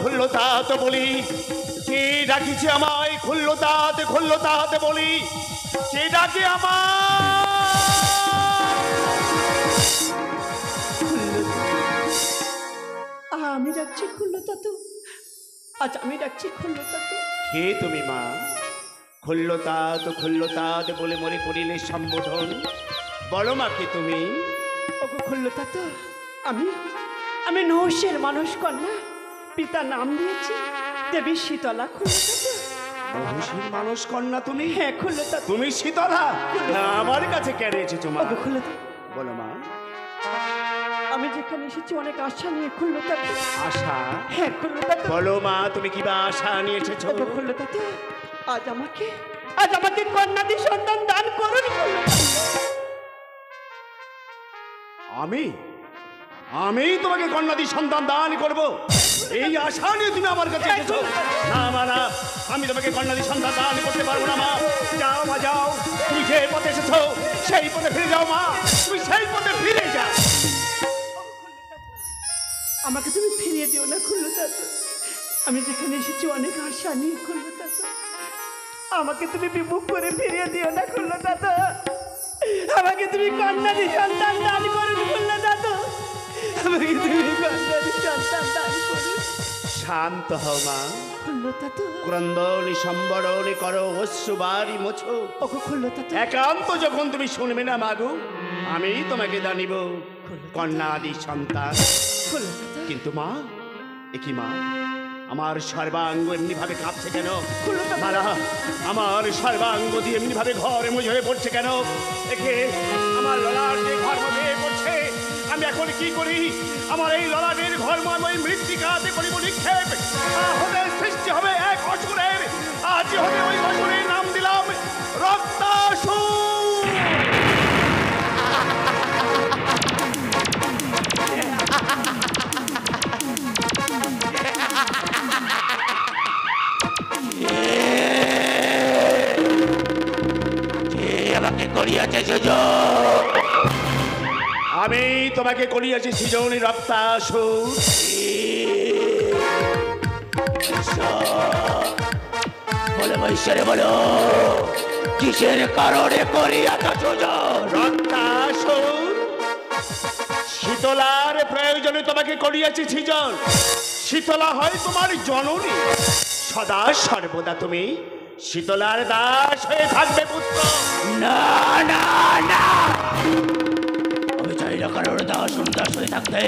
খুল্লতাত বলি, কে ডাকিছে আমায় খুল্লতাত বলি, কে ডাকে আমি ডাকছি খুল্লতাত, আজ আমি ডাকছি খুল্লতাত। কে তুমি মা? খুল্লতাত বলে মনে করিলে সম্বোধন, বলো মা কে তুমি? ওগো খুল্লতাত, আমি নৌশের মানুষ কন্যা, পিতা নাম দিয়েছি দেবী শীতলা খুল্লতাত। নহুষের মানুষ কন্যা তুমি? হ্যাঁ খুল্লতাত। তুমি শীতলা? না, আমার কাছে কেন এসেছো মা? ওগো খুল্লতাত, বলো মা। আমি যেখানে এসেছি অনেক আশা নিয়ে খুল্লতাত। আশা? হ্যাঁ খুল্লতাত। বলো মা, তুমি কি বা আশা নিয়ে এসেছো? ওগো খুল্লতাত, আজ আমাকে কন্যাদি সন্তান দান করুন খুল্লতাত। আমি তোমাকে কন্যাদি সন্তান দান করব, এই আশা নিয়ে তুমি আমার কাছে এসেছো? না মা, না, আমি তোমাকে কন্যাদি সন্তান দান করতে পারবো না মা। যাও মা, যাও, তুমি যে পথে এসেছো সেই পথে ফিরে যাও মা, তুমি সেই পথে ফিরে যাও। আমাকে তুমি ফিরিয়ে দিও না খুল্লতাত, আমি যেখানে এসেছি অনেক আশা নিয়ে খুল্লতাত, আমাকে তুমি বিমুখ করে ফিরিয়ে দিও না খুল্লতাত। আমাকে তুমি কন্যাদি সন্তান দান করুন খুল্লতাত, আমাকে তুমি কন্যাদি সন্তান দান করুন। শান্ত হও মা খুল্লতাত। ক্রন্দনি সম্বরণে করো অশ্রুবারি মোছো। ওগো খুল্লতাত, একান্ত যখন তুমি শুনবে না মাগো, আমি তোমাকে দানিব কন্যাদি সন্তান। খুল্লতাত, কিন্তু মা, একই মা, আমার সর্বাঙ্গ এমনি ভাবে কাঁপছে কেন? মারা, আমার সর্বাঙ্গ দিয়ে এমনি ভাবে ঘর মুঝে পড়ছে কেন? দেখে আমার ললাট যে ঘর মধ্যে পড়ছে, আমি এখন কি করি? আমার এই ললাটের ঘর ওই মৃত্তিকাতে করিব নিক্ষেপ, তাহলে সৃষ্টি হবে এক অসুরের। আজ হবে ওই অসুরের নাম দিলাম রক্তাসুর। আমি তোমাকে করিয়াছি সৃজনী রক্তাসুর। বলো বৈশ্বরে, বলো কিসের কারণে করিয়াছ সুজন? রক্তাসুর, শীতলার প্রয়োজনে তোমাকে করিয়াছি সৃজন। শীতলা হয় তোমার জননী, সদা সর্বদা তুমি শীতলার দাস হয়ে থাকবে পুত্র। না না না, আমি চাই না কারোর দাস দাস হয়ে থাকতে।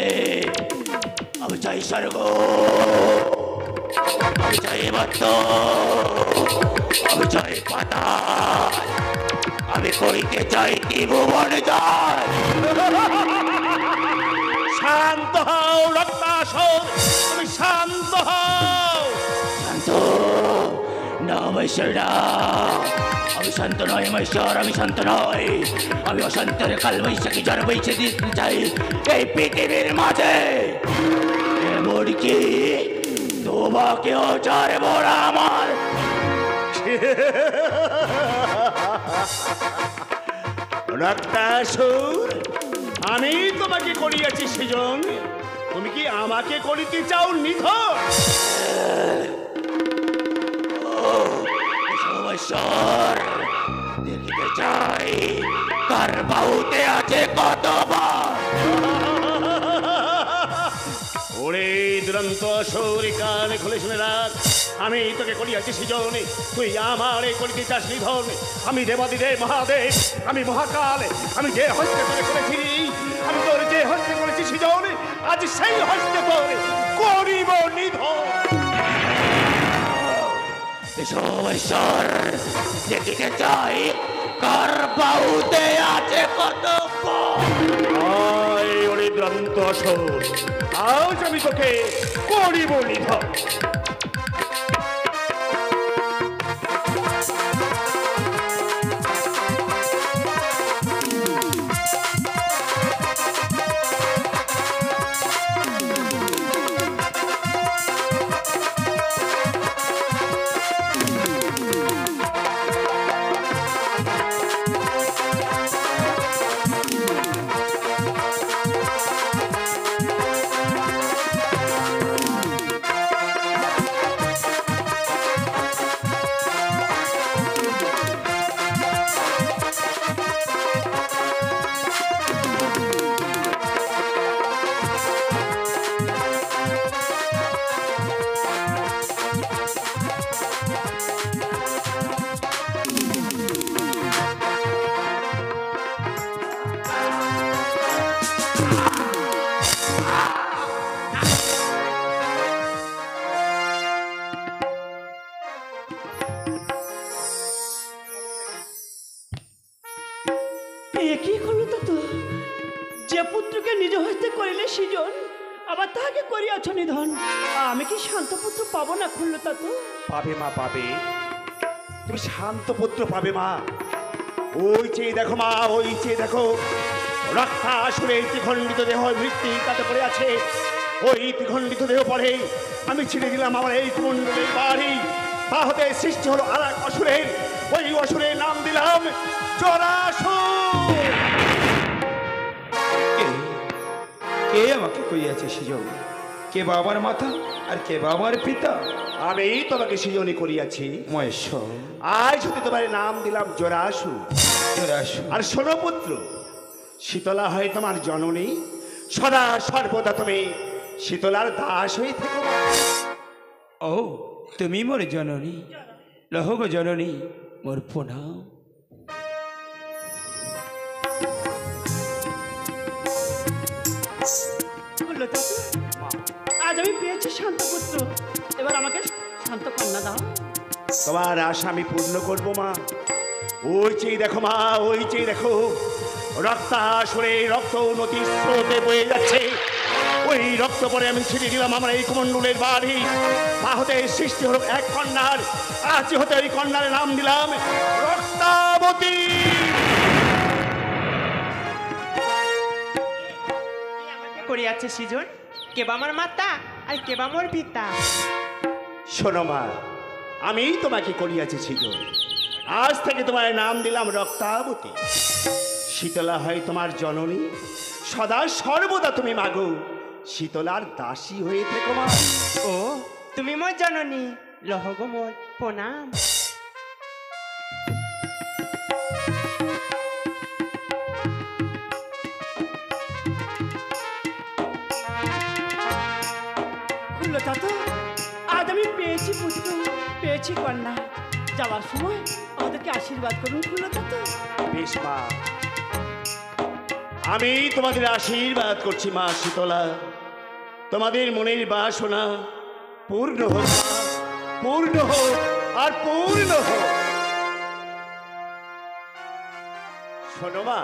আমি চাই স্বর্গ, আমি চাই মত্ত, আমি চাই পাতাল, আমি করিতে চাই ত্রিভুবন জয়। শান্ত হও রক্তাসুর, তুমি শান্ত হও। শান্ত না মহেশ্বর না, আমি শান্ত নয় মহেশ্বর, আমি শান্ত নয়। আমি অশান্তের কাল বৈশাখী ঝড় বইছে দিতে চাই এই পৃথিবীর মাঝে। এমনকি তোমাকেও ছাড়ব না আমার। রক্তাসুর, আমি তোমাকে করিয়াছি সৃজন, তুমি কি আমাকে করিতে চাও নিধন? মহেশ্বর, দেখিতে চাই কার বাহুতে আছে কত বল। ওরে দুরন্ত অসুর, কানে খুলে শুনে রাখ, আমি তোকে করিয়াছি সৃজন, তুই আমারে করিতে চাস নিধন। আমি দেবাদিদেব মহাদেব, আমি মহাকাল, আমি যে হস্তে তোরে করেছি, আমি তোর যে হস্তে করেছি সৃজন, আজ সেই হস্তে তোরে করিব নিধন। মহেশ্বর, দেখিতে চাই কার বাহুতে আছে কত বল। ওরে দুরন্ত অসুর, আজ আমি তোকে করিব নিধন। নিজ হস্তে করিলে সৃজন, আবার তাহাকে করিয়াছ নিধন। আমি কি শান্তপুত্র পাবো না খুল্লতা তো? পাবে মা, পাবে। তুমি শান্ত পুত্র পাবে মা। ওই চেয়ে দেখো মা, ওই চেয়ে দেখো, রক্তাসুরে ত্রিখণ্ডিত দেহ মৃত্যু তাতে পড়ে আছে। ওই ত্রিখণ্ডিত দেহ পরে আমি ছিঁড়ে দিলাম আমার এই কুমণ্ডলের বাড়ি। তা হতে সৃষ্টি হলো আর এক অসুরের। ওই অসুরের নাম দিলাম জরাসুর। কে আমাকে কইয়াছে সৃজন? কে বাবার মাতা আর কে বাবার পিতা? আমি তোমাকে সৃজনী করিয়াছি মহেশ্বর। আজ হতে তোমার নাম দিলাম জরাসুর। জরাসুর। আর শোনো পুত্র, শীতলা হয় তোমার জননী, সদা সর্বদা তুমি শীতলার দাস হয়ে থেকো। ও তুমি মোর জননী, লহগ জননী, মোর প্রণাম। খুল্লতা তো, আজ আমি পেয়েছি শান্তপুত্র, এবার আমাকে শান্ত কন্যা দাও। তোমার আশা আমি পূর্ণ করবো মা। ওই চেয়ে দেখো মা, ওই চেয়ে দেখো, রক্তাসুরে রক্ত নদীর স্রোতে বয়ে যাচ্ছে। ওই রক্ত পরে আমি ছিঁড়ে দিলাম আমার এই কুমণ্ডলের বাড়ি। তা হতে সৃষ্টি হলো এক কন্যার। আজ হতে ওই কন্যার নাম দিলাম রক্তাবতী। করিয়াছে সৃজন, কেবা আমার মাতা আর কেবা মোর পিতা। শোনো মা, আমি তোমাকে করিয়াছি সৃজন। আজ থেকে তোমার নাম দিলাম রক্তাবতী। শীতলা হয় তোমার জননী, সদা সর্বদা তুমি মাগো শীতলার দাসী হয়ে থেকো মা। ও তুমি মোর জননী, লহগ মোর প্রণাম। খুল্লতা তো, আজ আমি পেয়েছি পুত্র, পেয়েছি কন্যা। যাওয়ার সময় আমাদেরকে আশীর্বাদ করুন খুল্লতা তো। বেশ মা, আমি তোমাদের আশীর্বাদ করছি মা শীতলা। তোমাদের মনের বাসনা পূর্ণ হোক মা, পূর্ণ হোক আর পূর্ণ হোক। শোনো মা,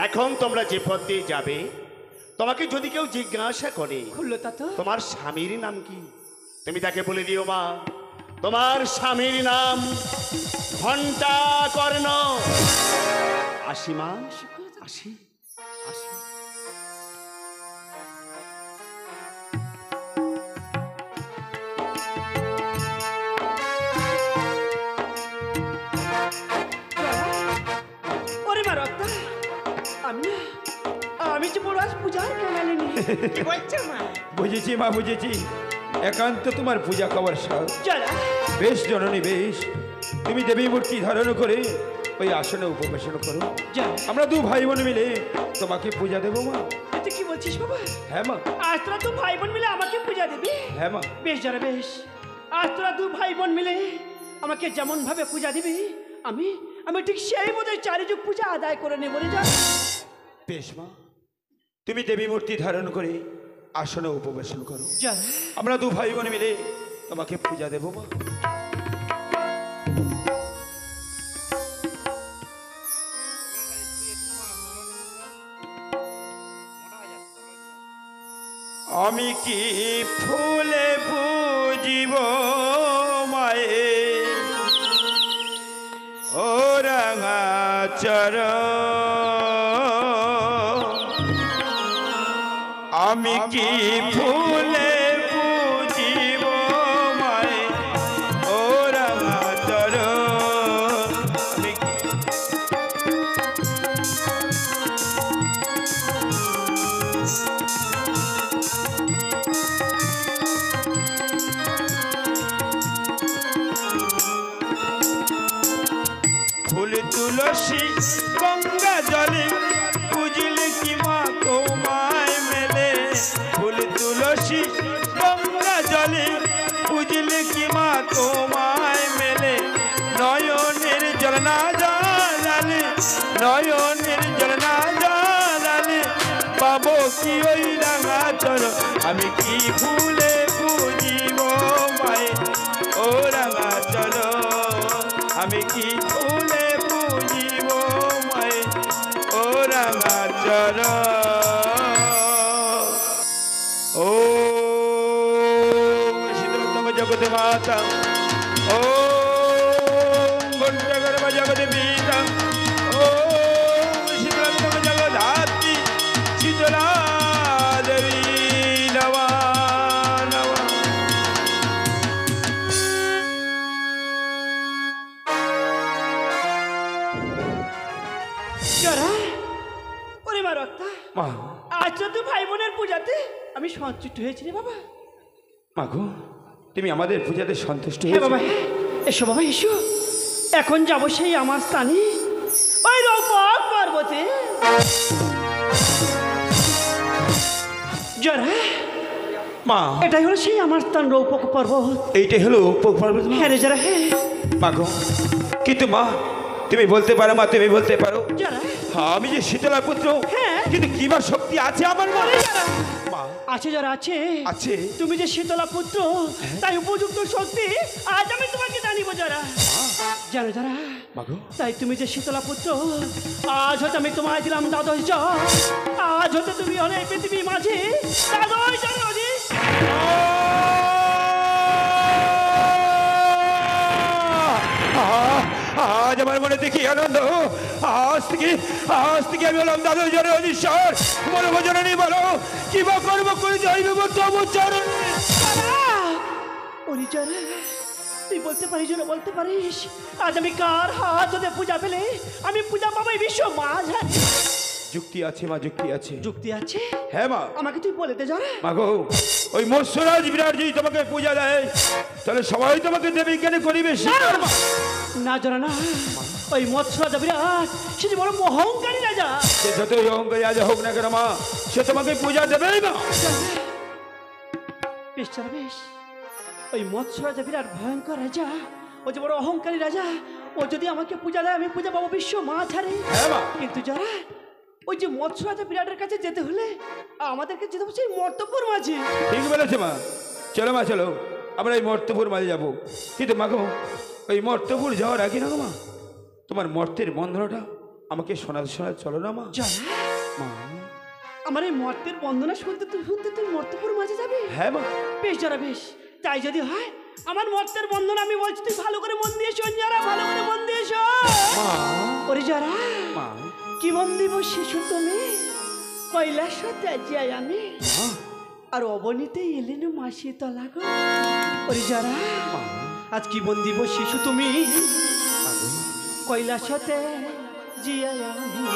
এখন তোমরা যে পথ দিয়ে যাবে, তোমাকে যদি কেউ জিজ্ঞাসা করে খুল্লতা তো, তোমার স্বামীর নাম কি, তুমি তাকে বলে দিও মা, তোমার স্বামীর নাম ঘণ্টাকর্ণ। আসি মা, আসি আসি। ওরে মা রক্তা, আমি যে বড় আজ পূজার কাঙালিনি। কি বলছো মা? বুঝেছি মা, বুঝেছি। একান্ত তোমার পূজা খাবার সাল। যারা বেশ জননী, বেশ। তুমি দেবী মূর্তি ধারণ করে ওই আসনে উপবেশন করো। যারা আমরা দু ভাই বোন মিলে তোমাকে পূজা দেবো মা। তুই কি বলছিস বাবা? হ্যাঁ মা, আজ তোরা তো ভাই বোন মিলে আমাকে পূজা দিবি? হ্যাঁ মা। বেশ যারা বেশ, আজ তোরা দু ভাই বোন মিলে আমাকে যেমন ভাবে পূজা দিবি, আমি আমি ঠিক সেই মতো চারিযুগ পূজা আদায় করে নেব রে। যা বেশ মা, তুমি দেবী মূর্তি ধারণ করে আসনে উপবেশন করো। যারা আমরা দু ভাই বোন মিলে তোমাকে পূজা দেবো মা। আমি কি ফুলে বুঝিব মায়ে ও রাঙা চর, আমি কি ফুলে বুঝিব মায়ে ও রাঙা চর, আমি কি ফুল তুলসী গঙ্গা জলে বুঝলে কি মা তোমায় মেলে, ফুল তুলসী গঙ্গা জলে বুঝলে কি মা তোমায় মেলে, নয়নের জল না জ্বালালে, নয়নের জল না জ্বালালে পাবো কি ওই রাঙা চর, আমি কি ফুলে বুঝিব মায়ে ও রাঙা চর, আমি কি ফুলে বুঝিব মায়ে ও রাঙা চর। জগতে মাতা ও ঘণ্টাগর্ভ জগতে পিতা ও শীতলাঙ্গম জগধাত্রী শীতলা দেবী নমা নমা। জরা ওরে মা রক্তা, মা আজ তো তুই ভাই বোনের পূজাতে আমি সন্তুষ্ট হয়েছি রে বাবা। মাগো তুমি আমাদের পূজাতে সন্তুষ্ট হ্যাঁ হয়েছো বাবা, হ্যাঁ এসো বাবা এসো, এখন যাবো সেই আমার স্থানে ওই রৌপক পর্বতে। জরা মা এটাই হলো সেই আমার স্থান রৌপক পর্বত। এইটাই হলো পর্বত মা। হ্যাঁ রে জরা হ্যাঁ। মাগো কিন্তু মা তুমি বলতে পারো মা, তুমি বলতে পারো জরা আমি যে শীতলা পুত্র হ্যাঁ। কিন্তু কি বা শক্তি আছে আমার মনে? মা আছে যারা আছে আছে। তুমি যে শীতলা পুত্র তাই উপযুক্ত শক্তি আজ আমি তোমাকে জানিব যারা জানো যারা মাগো তাই তুমি যে শীতলা পুত্র আজ হতে আমি তোমায় দিলাম দ্বাদশ জন, আজ হতে তুমি অনেক পৃথিবীর মাঝে দ্বাদশ জন নদী। আজ আমার মনে দেখি আনন্দ, আজ থেকে আমি হলাম দাদু জনের অধীশ্বর। বলো ভজনী বলো কি বা কর্ম করে যাইবে তবু চরণ। ওরে যারা তুই বলতে পারিস না বলতে পারিস আজ আমি কার হাত হতে পূজা পেলে আমি পূজা পাবো এই বিশ্ব মাঝারি? যুক্তি আছে মা, যুক্তি আছে। যুক্তি আছে? হ্যাঁ মা। আমাকে তুই বলে দে যারা। মাগো ওই মৎস্যরাজ বিরাট যদি তোমাকে পূজা দেয় তাহলে সবাই তোমাকে দেবী কেন করিবে? না জানা না, ওই মৎস্য রাজা বিরাট সে যে বড় অহংকারী রাজা। সে যতই অহংকারী রাজা হোক না কেন মা, সে তোমাকে পূজা দেবেই না। বেশ যারা বেশ, ওই মৎস্য রাজা বিরাট ভয়ঙ্কর রাজা, ও যে বড় অহংকারী রাজা, ও যদি আমাকে পূজা দেয় আমি পূজা পাবো বিশ্ব মাঝারি। হ্যাঁ মা। কিন্তু যারা ওই যে মৎস্য রাজা বিরাটের কাছে যেতে হলে আমাদেরকে যেতে হবে সেই মর্তপুর মাঝে। ঠিক বলেছে মা, চলো মা চলো আমরা এই মর্তপুর মাঝে যাবো। কিন্তু মাগো ওই মর্তপুর যাওয়ার আগে না গো মা, তোমার মর্তের বন্ধনটা আমাকে শোনাতে শোনাতে চলো না মা। যারা মা আমার এই মর্তের বন্দনা শুনতে তুই মর্তপুর মাঝে যাবি? হ্যাঁ মা। বেশ যারা বেশ, তাই যদি হয় আমার মর্তের বন্ধন আমি বলছি তুই ভালো করে মন দিয়ে শোন যারা, ভালো করে মন দিয়ে শোন। মা ওরে যারা মা কি মন দিব শিশু তুমি কৈলাস ত্যাজিয়ায় আমি আর অবনীতে এলেন মাসি তলা গো। ওরে যারা আজ কি মন দিব শিশু তুমি কৈলাস ত্যাজিয়ায় আমি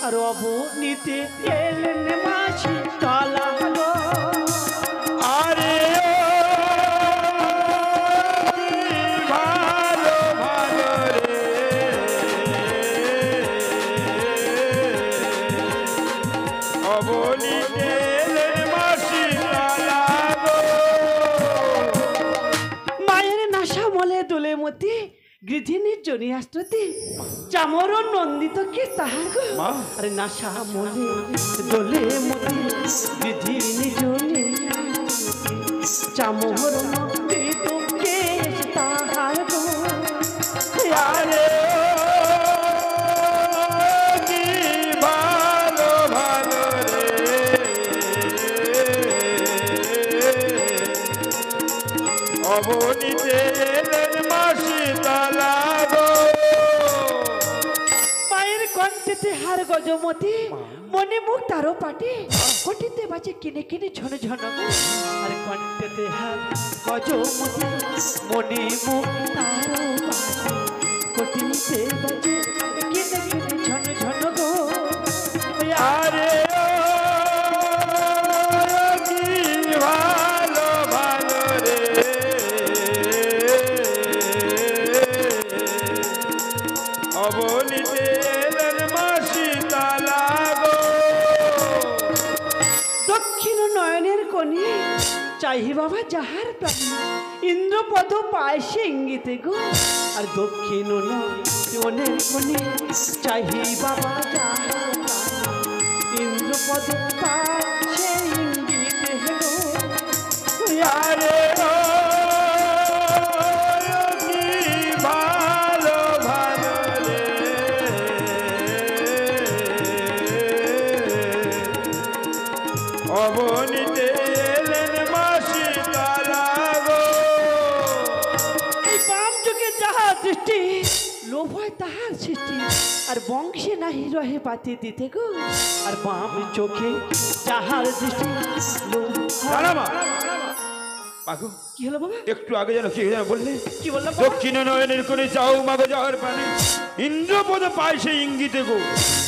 আর অবনীতে এলেন মাসি তলা গো। আরে ভালো ভালো রে অবনীতে মাসি তালা গো। মায়ের নাশা মলে দোলে মতি গৃধিনীর জনি আস্ত্রতি চামর নন্দিত কে তাহার গো। মা। আরে নাশা মলে দোলে মতি গৃধিনীর জনি চামর নন্দিত কে তাহার গো। আরে কি ভালো ভালো রে অবনীতে এলেন মাসি তালা গো। মায়ের কণ্ঠেতে হার গজমতি মনে মুখ তারও পাটে কটিতে বাজে কিনে কিনে ঝন ঝন গো। আর কণ্ঠেতে হার গজমতি মনে মুখ তারও পাটে কটিতে বাজে কিনে কিনে ঝন ঝন গো। আরে কি ভালো ভালো রে অবনীতে এলেন মাসি তালা গো। দক্ষিণ নয়নের কোণে চাহি বাবা যাহার প্রাণ ইন্দ্রপদ পায় সে ইঙ্গিতে গো। আর দক্ষিণ নয়নের কোণে চাহি বাবা যাহার প্রাণ ইন্দ্রপদ পায় সে ইঙ্গিতে গো। আরে কি ভালো ভালো রে অবনীতে এলেন মাসি তালা গো। লোভ হয় তাহার সৃষ্টি আর বংশে নাহি রহে পাতি দিতে গো আর বাম চোখে যাহার দৃষ্টি লোভ হয়। না মা মাগো কি হলো বাবা? একটু আগে যেন কি যেন বললে কি বললাম বাবা? দক্ষিণ নয়নের করে যাও মাগো যাওয়ার পানে ইন্দ্রপদ পায় সেই ইঙ্গিতে গো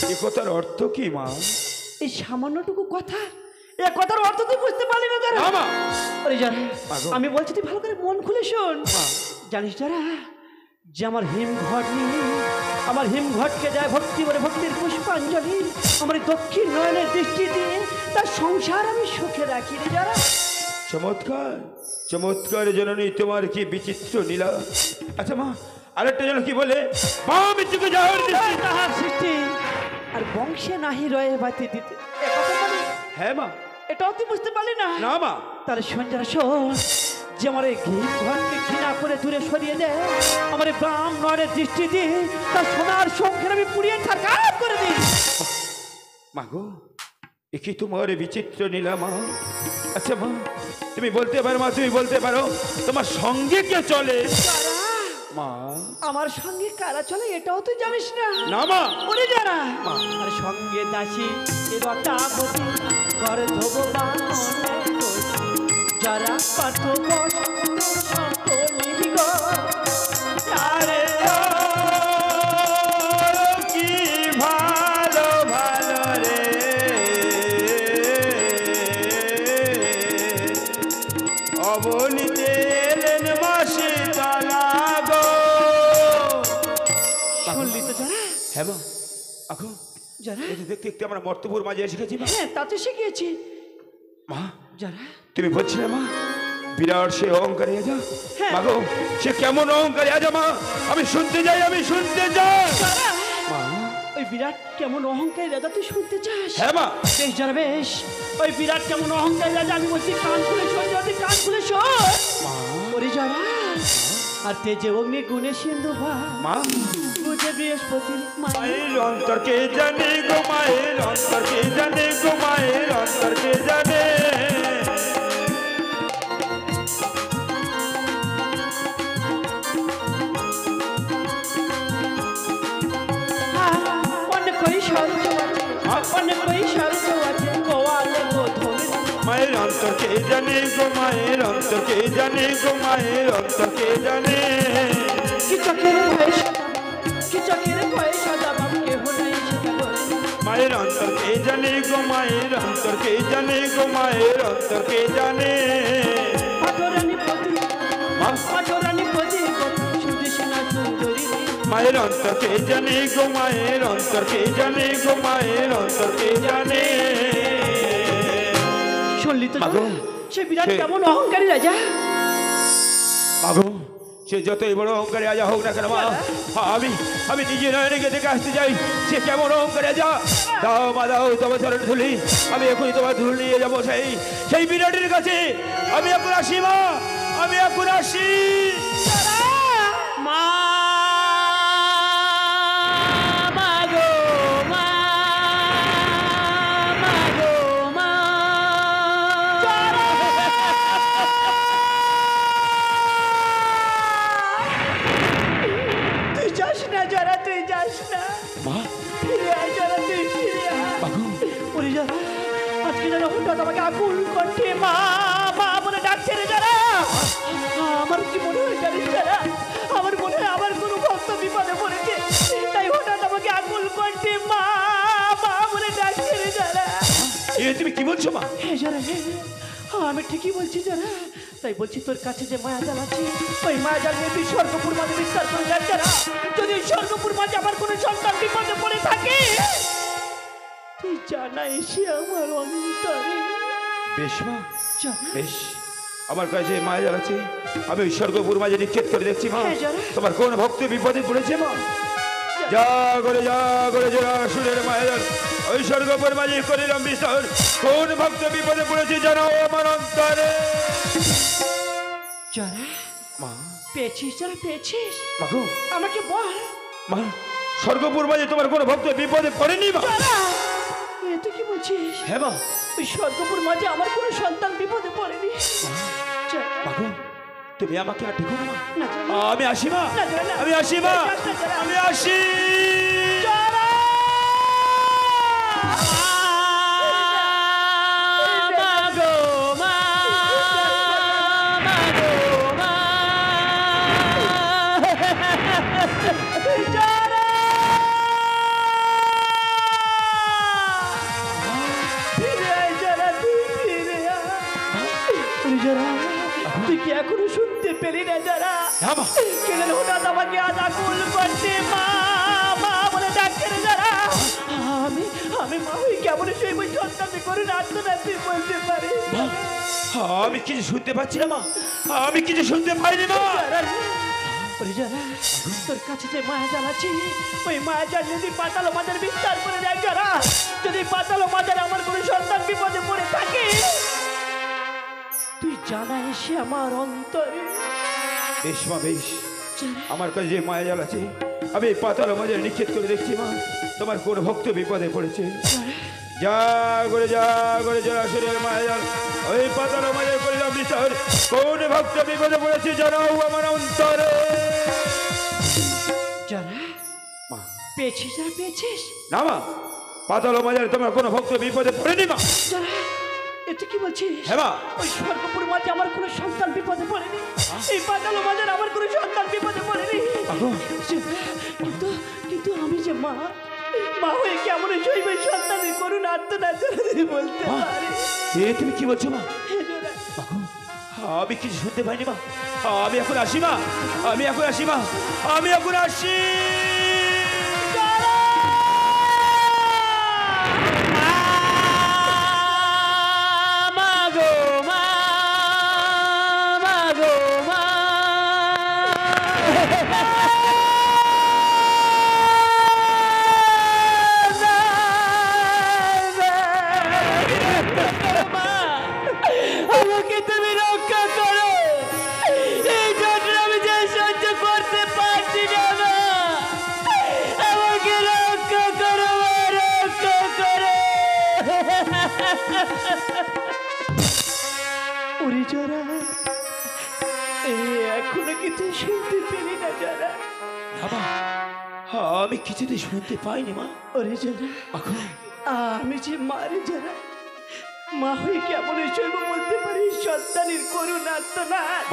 এ কথার অর্থ কি মা? এই সামান্যটুকু কথা, এ কথার অর্থ তুই বুঝতে পারলি না যারা? না মা আরে যারা, মাগো। আমি বলছি তুই ভালো করে মন খুলে শোন। মা। জানিস যারা, যে আমার হিমঘট নিয়ে আমার হিমঘটকে যায় ভক্তি বলে ভক্তির পুষ্পাঞ্জলি আমার এই দক্ষিণ নয়নের দৃষ্টি দিয়ে তার সংসার আমি সুখে রাখি রে যারা। চমৎকার চমৎকার জননী তোমার কি বিচিত্র নীলা। আচ্ছা মা আরেকটা যেন কি বলে বাম চোখে যাওয়ার দৃষ্টি। তাহার সৃষ্টি আর বংশে নাহি রয়ে বাতি দিতে, এ কথা বলি? হ্যাঁ মা। এটাও তুই বুঝতে পারলি না? না মা তার সঞ্জার শোন, যে আমার এই ঘরকে ঘৃণা করে দূরে সরিয়ে দেয় আমার এই ব্রাহ্ম নয়নের দৃষ্টি দিয়ে তার সোনার সংখ্যার আমি পুড়িয়ে ছাড়কার করে দিই। মাগো এ কি তোমার বিচিত্র নীলা মা? আচ্ছা মা তুমি বলতে পারো মা, তুমি বলতে পারো তোমার সঙ্গে কে চলে? যারা, মা আমার সঙ্গে কারা চলে এটাও তুই জানিস না? না মা ওরে যারা, আর সঙ্গে দাসী এ রতাবতী ঘর ধোববান যারা পাঠ সকলি গো আরে কি ভালো ভালো রে অবনীতে এলেন মাসে তালা গো। শুনলি তো যারা? হ্যাঁ মা এখন যারা, দেখতে দেখতে আমরা মর্তপুর মাঝে এসে গেছি মা। হ্যাঁ তাতে শিখিয়েছি মা যারা। তুমি বলছিলে মা বিরাট সে অহংকারী আজা হ্যাঁ। মাগো সে কেমন অহংকারী আজা মা আমি শুনতে যাই আমি শুনতে যাই যারা, মা। ওই বিরাট কেমন অহংকারী রাজা তুই শুনতে চাস? হ্যাঁ মা বেশ যারা বেশ, ওই বিরাট কেমন অহংকারী রাজা আমি বলছি কান খুলে শোন, যদি কান খুলে শোন। মা ওরে যারা, আর তেজে অগ্নি গুণে সিন্ধু ভা মা বুঝে বৃহস্পতি মায়ের অন্তরকে জানে গো মায়ের অন্তরকে জানে গো মায়ের অন্তরকে জানে অনেক কই শর্ত আছে, অনেক কই শর্ত আছে গোয়ালে গোধূলি মায়ের অন্তরকে জানে গো মায়ের অন্তরকে জানে গো মায়ের অন্তরকে জানে কি চোখের ভয় সদা, কি চোখের ভয় সদা বাপ কেহ নাই সেটা বলে। মায়ের অন্তরকে জানে গো মায়ের অন্তরকে জানে গো মায়ের অন্তরকে জানে পাটরানি পতি, মা পাটরানি পতি সুদেশী না সুন্দরী মায়ের অন্তরকে জানে গো মায়ের অন্তরকে জানে গো মায়ের অন্তরকে জানে শুনলি তো মাগো, সে বিরাট সে- কেমন অহংকারী রাজা। মাগো সে যতই বড় অহংকারী আজা হোক না কেন মা আমি আমি নিজে নয়নকে দেখে আসতে চাই সে কেমন অহংকারী আজা। দাও মা দাও তোমার চরণ ধুলি আমি এখনই তোমার ধুল নিয়ে যাবো সেই সেই বিরাটের কাছে আমি এখন আসি মা আমি এখন আসি মা মাগো মা মাগো মা তুই যাস না যারা, তুই যাস না, মা ফিরে আয় যারা, তুই ফিরে আয়। মাগো ওরে যারা, আজকে যেন হঠাৎ আমাকে আকুল কণ্ঠে মা মা বলে ডাকছে রে যারা। আমার কি মনে হয় জানিস যারা, আমার মনে হয় আমার কোনো ভক্ত বিপদে পড়েছে, তাই হঠাৎ আমাকে আকুল কণ্ঠে মা মা বলে ডাকছে রে যারা। এ তুমি কি বলছো মা? হ্যাঁ যারা, হ্যাঁ আমি ঠিকই বলছি যারা, তাই বলছি তোর কাছে যে মায়া জাল আছে ওই মায়া জাল নিয়ে তুই স্বর্গপুর মাঝে বিস্তার করে যাস যারা। যদি ওই স্বর্গপুর মাঝে আমার কোনো সন্তান বিপদে পড়ে থাকে তুই জানা এসে আমার অন্তরে বেশ মা জানা। বেশ আমার কাছে মায়া যাচ্ছে আমি ওই স্বর্গপুর মাঝে নিক্ষেপ করে দেখছি মা হ্যাঁ, জানো। তোমার কোন ভক্ত বিপদে পড়েছে মা যা করে জোড়া সুরের মায়া ওই স্বর্গপুর মাঝে করিলাম বিস্তার কোন ভক্ত বিপদে পড়েছে জানো আমার অন্তরে যারা মা পেয়েছিস, যারা পেয়েছিস মাগো আমাকে বল মা স্বর্গপুর মাঝে তোমার কোন ভক্ত বিপদে পড়েনি মা? যারা। এ তুই কি বলছিস? হ্যাঁ মা ওই স্বর্গপুর মাঝে আমার কোনো সন্তান বিপদে পড়েনি। যারা, মাগো তুমি আমাকে আর ডেকো না মা। না, না। আমি আসি মা, না, না, না। আমি আসি মা, না, না, না। আমি আসি। তুই কি এখনো শুনতে পেলি না যারা হ্যাঁ মা। কেন হঠাৎ আমাকে আজ আকুল করতে মা মা বলে ডাকছে রে যারা আমি আমি মা হই কেমন সেই বই সন্তান করুন আত্মনা তুই বলতে পারি আমি কিছু শুনতে পাচ্ছি না মা, আমি কিছু শুনতে পাইনি মা। তোর কাছে যে মায়া জাল আছে ওই মায়া জাল যদি পাতালো মাজার বিস্তার করে দেয় যারা যদি পাতালো মাজার আমার কোনো সন্তান বিপদে পড়ে থাকে তুই জানাই সে আমার অন্তরে বেশ মা বেশ, আমার কাছে যে মায়া জাল আছে আমি এই পাতাল মাঝে নিক্ষেপ করে দেখছি মা, তোমার কোন ভক্ত বিপদে পড়েছে। যা করে জলাশয়ের মায়া জাল ওই পাতাল মাঝে করলাম বিচার, কোন ভক্ত বিপদে পড়েছে জানাও আমার অন্তরে। যারা মা পেয়েছিস যারা পেয়েছিস না মা, পাতাল মাঝে তোমার কোন ভক্ত বিপদে পড়েনি মা। যারা এটা কি বলছিস হ্যাঁ মা। ওই স্বর্গপুর মাঝে আমার কোনো সন্তান বিপদে পড়েনি এই পাতালো মাঝে আমার কোনো সন্তান বিপদে পড়েনি কিন্তু কিন্তু আমি যে মা মা হয়ে কেমন শৈব সন্তানের করুন আত্মনাথ বলতে পারি তুমি কি বলছো মা? আমি কিছু শুনতে পাইনি মা, আমি এখন আসি মা, আমি এখন আসি মা, আমি এখন আসি। আমাকে তুমি রক্ষা করো এই ঘটনা আমি যে সহ্য করতে পারছি না মা। আমাকে রক্ষা করো মা, রক্ষা করো ওরে যারা এখনো কিছু শুনতে পেলি না যারা আমি কিছুতে শুনতে পাইনি মা। ওরে যারা আমি যে মারে যারা মা হয়ে কেমন শৈব বলতে পারি সন্তানের করুণ আত্মনাথ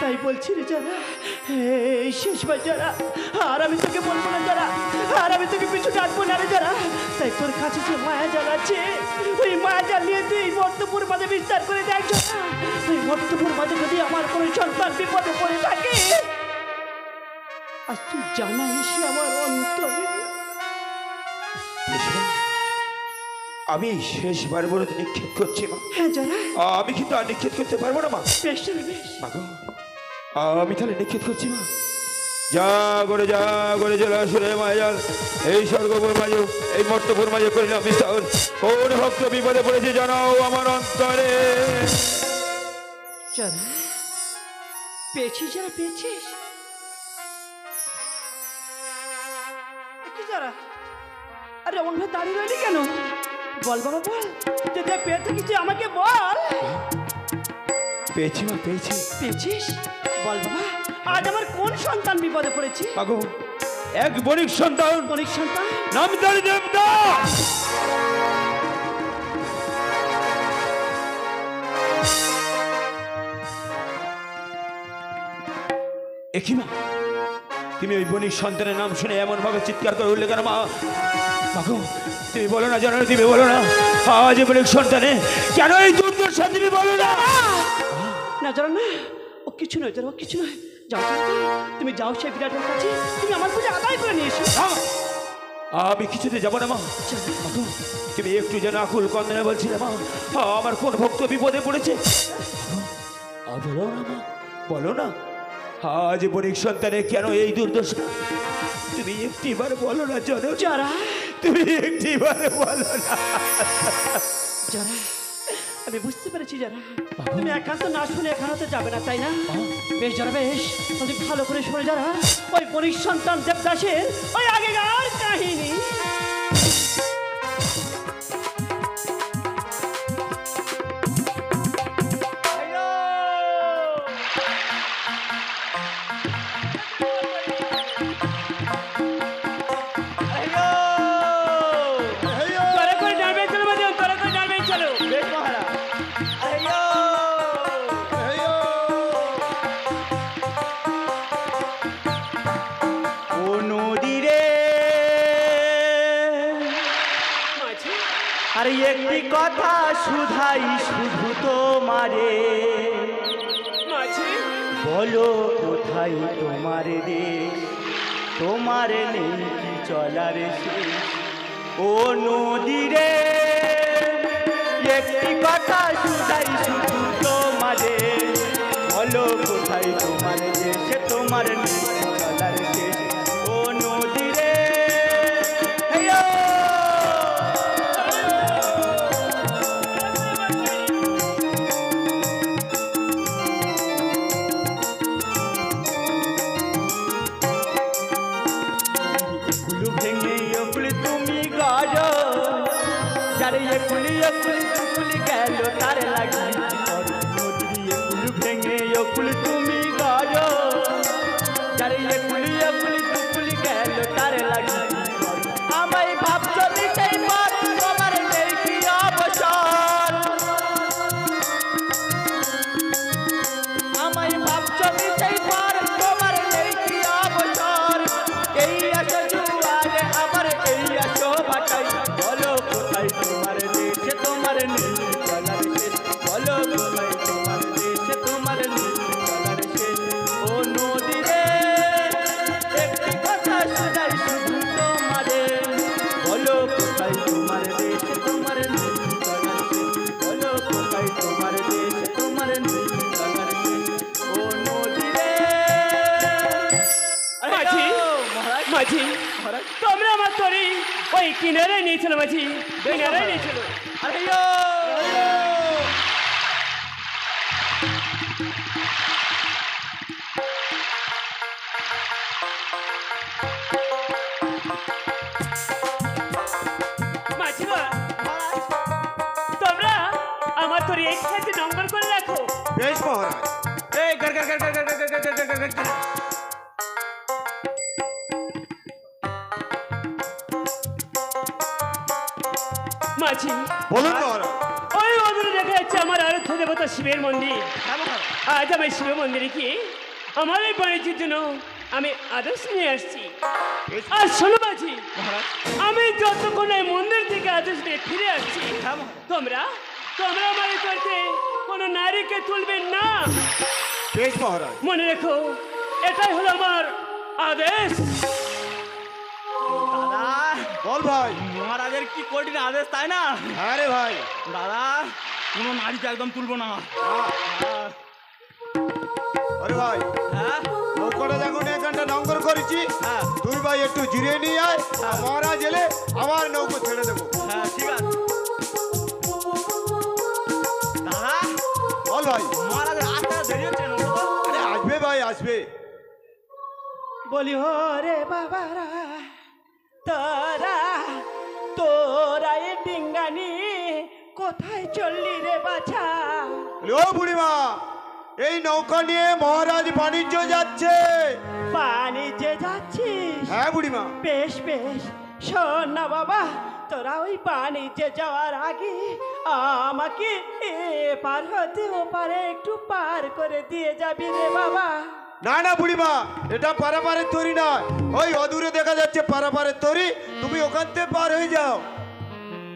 তাই বলছি রে যারা এই শেষবার যারা আর আমি তোকে বলবো না যারা আর আমি তোকে পিছু ডাকবো না রে যারা তাই তোর কাছে যে মায়া জাল আছে ওই মায়া জাল নিয়ে তুই মর্তপুর মাঝে বিস্তার করে দেখ যারা ওই মর্তপুর মাঝে যদি আমার কোনো সন্তান বিপদে পড়ে থাকে আজ তুই জানাইস আমার অন্তরে আমি শেষবার বলে নিক্ষেপ করছি মা। হ্যাঁ যারা আমি কিন্তু আর নিক্ষেপ করতে পারবো না মা। বেশ রে বেশ আমি তাহলে নিক্ষেপ করছি মা। যা করে জলাশয়ের মায়া জাল এই স্বর্গপুর মাঝে এই মর্তপুর মাঝে করিলাম বিস্তার, কোন ভক্ত বিপদে পড়েছে জানাও আমার অন্তরে। যারা পেয়েছিস যারা পেয়েছিস কি যারা আরে অমন ভাই দাঁড়িয়ে রইলি কেন বল বাবা বল যদি পেয়ে থাকিস তুই আমাকে বল পেয়েছি মা, পেয়েছি। পেয়েছিস বল বাবা আজ আমার কোন সন্তান বিপদে পড়েছে মাগো এক বণিক সন্তান, বণিক সন্তান নাম তার দেবদাস। একই মা, তুমি ওই বণিক সন্তানের নাম শুনে এমন ভাবে চিৎকার করে উঠলে কেন মা? মাগো তুমি বলো না, জানো তুমি বলো না, আজ বণিক সন্তানে কেন এই দুর্দশা তুমি বলো না? না জানো না ও কিছু নয় জানো ও কিছু নয় যাও যাও, যাও। তুমি যাও সেই বিরাটের কাছে তুমি আমার পুজো আদায় করে নিয়ে এসো আমি কিছুতে যাবো না মা। মাগো, তুমি একটু যেন আকুল কন্দনে বলছিলে মা, আমার কোন ভক্ত বিপদে পড়েছে বলো না মা, বলো না আজ বণিক সন্তানে কেন এই দুর্দশা? তুমি একটিবার বলো না জানো, যারা তুমি একটিবার বলো না। যারা আমি বুঝতে পেরেছি যারা তুমি একান্ত না শুনে এখানে তো যাবে না তাই না বেশ যারা বেশ তুমি ভালো করে শুনে যারা ওই বণিক সন্তান দেবদাসের ওই আগেকার কাহিনী তোরা করে ডালবে চলো মাঝি, তোরা করে ডালবে চলো। বেশ মহারাজ ও নদী রে মাঝি আর একটি কথা শুধাই শুধু তোমারে, মাঝি বলো কোথায় তোমার দেশ, তোমার নেই কি চলার শেষ। ও নদী রে একটি কথা শুধাই শুধু তোমারে, বলো কোথায় তোমার দেশ, তোমার নেই কি চলার শেষ। ও নদী রে হেয়ো! ফুল ভেঙে ফুল তুমি গজ, যার ফুল গেল তার লাগি নদী। ফুল ভেঙে ফুল তুমি গজ, যার ফুল গেল তার লাগি। আমায় ভাবছ দিতেই পার, তোমার নেই কি অবসর। আমায় ভাবছ দিতেই পার, তোমার নেই কি অবসর। এই আসো জুয়ারে আমার, এই আসো বাটাই, বলো কোথায় তোমার দেশে, তোমার নেই চলার শেষ। বলো কোথায় তোমার দেশে, তোমার নেই চলার শেষ। ও নদী রে একটি কথা শুধাই শুধু তোমারে, বলো কোথায় তোমার দেশে, তোমার নেই চলার শেষ। বলো কোথায় তোমার দেশে, তোমার নেই চলার শেষ। ও নদী রে মাঝি মহারাজ মাঝি তোমরা আমার তরি ওই কিনারে নিয়েছিল মাঝি, কিনারে নিয়েছিল। মাঝি মা, তোমরা আমার তরি একসাথে নম্বর করে রাখো। বেশ মহারাজ। এই গর গর গর গর গর গর গর গর গর গর। মাঝি বলুন মহারাজ। ওই অদূরে দেখা যাচ্ছে আমার আরাধ্য দেবতা শিবের মন্দির। আজ আমি শিব মন্দিরে গিয়ে আমার এই বাণিজ্যের জন্য আমি আদেশ নিয়ে আসছি। আর শোনো মাঝি, আমি যতক্ষণ এই মন্দির থেকে আদেশ নিয়ে ফিরে আসছি, তোমরা তোমরা আমার এই করতে কোনো নারীকে তুলবেন না। বেশ মহারাজ। মনে রেখো, এটাই হলো আমার আদেশ। দাদা বল ভাই। মহারাজের কি কঠিন আদেশ, তাই না? হ্যাঁ রে ভাই। দাদা কোনো নারীকে একদম তুলবো না। আরে ভাই, হ্যাঁ নৌকাটা যখন এখানটা নঙ্গর করেছি, হ্যাঁ তুই ভাই একটু জিরিয়ে নিয়ে আয়। আর মহারাজ এলে আমার নৌকো ছেড়ে দেবো। হ্যাঁ ঠিক আছে। দাদা বল ভাই। মহারাজের আসতে দেরি হচ্ছে না, বলো তো? আরে আসবে ভাই, আসবে। বলি রে বাবারা, তোরা তোরা এই ডিঙ্গানি কোথায় চললি রে বাছা? ও বুড়িমা, এই নৌকা নিয়ে মহারাজ বাণিজ্য যাচ্ছে। বাণিজ্যে যাচ্ছিস? হ্যাঁ বুড়িমা। বেশ বেশ, শোন না বাবা, তোরা ওই বাণিজ্যে যাওয়ার আগে আমাকে এপার হতে ওপারে একটু পার করে দিয়ে যাবি রে বাবা। না না বুড়িমা, এটা পারাপারের তরি নয়। ওই অদূরে দেখা যাচ্ছে পারাপারের তরি, তুমি ওখান থেকে পার হয়ে যাও।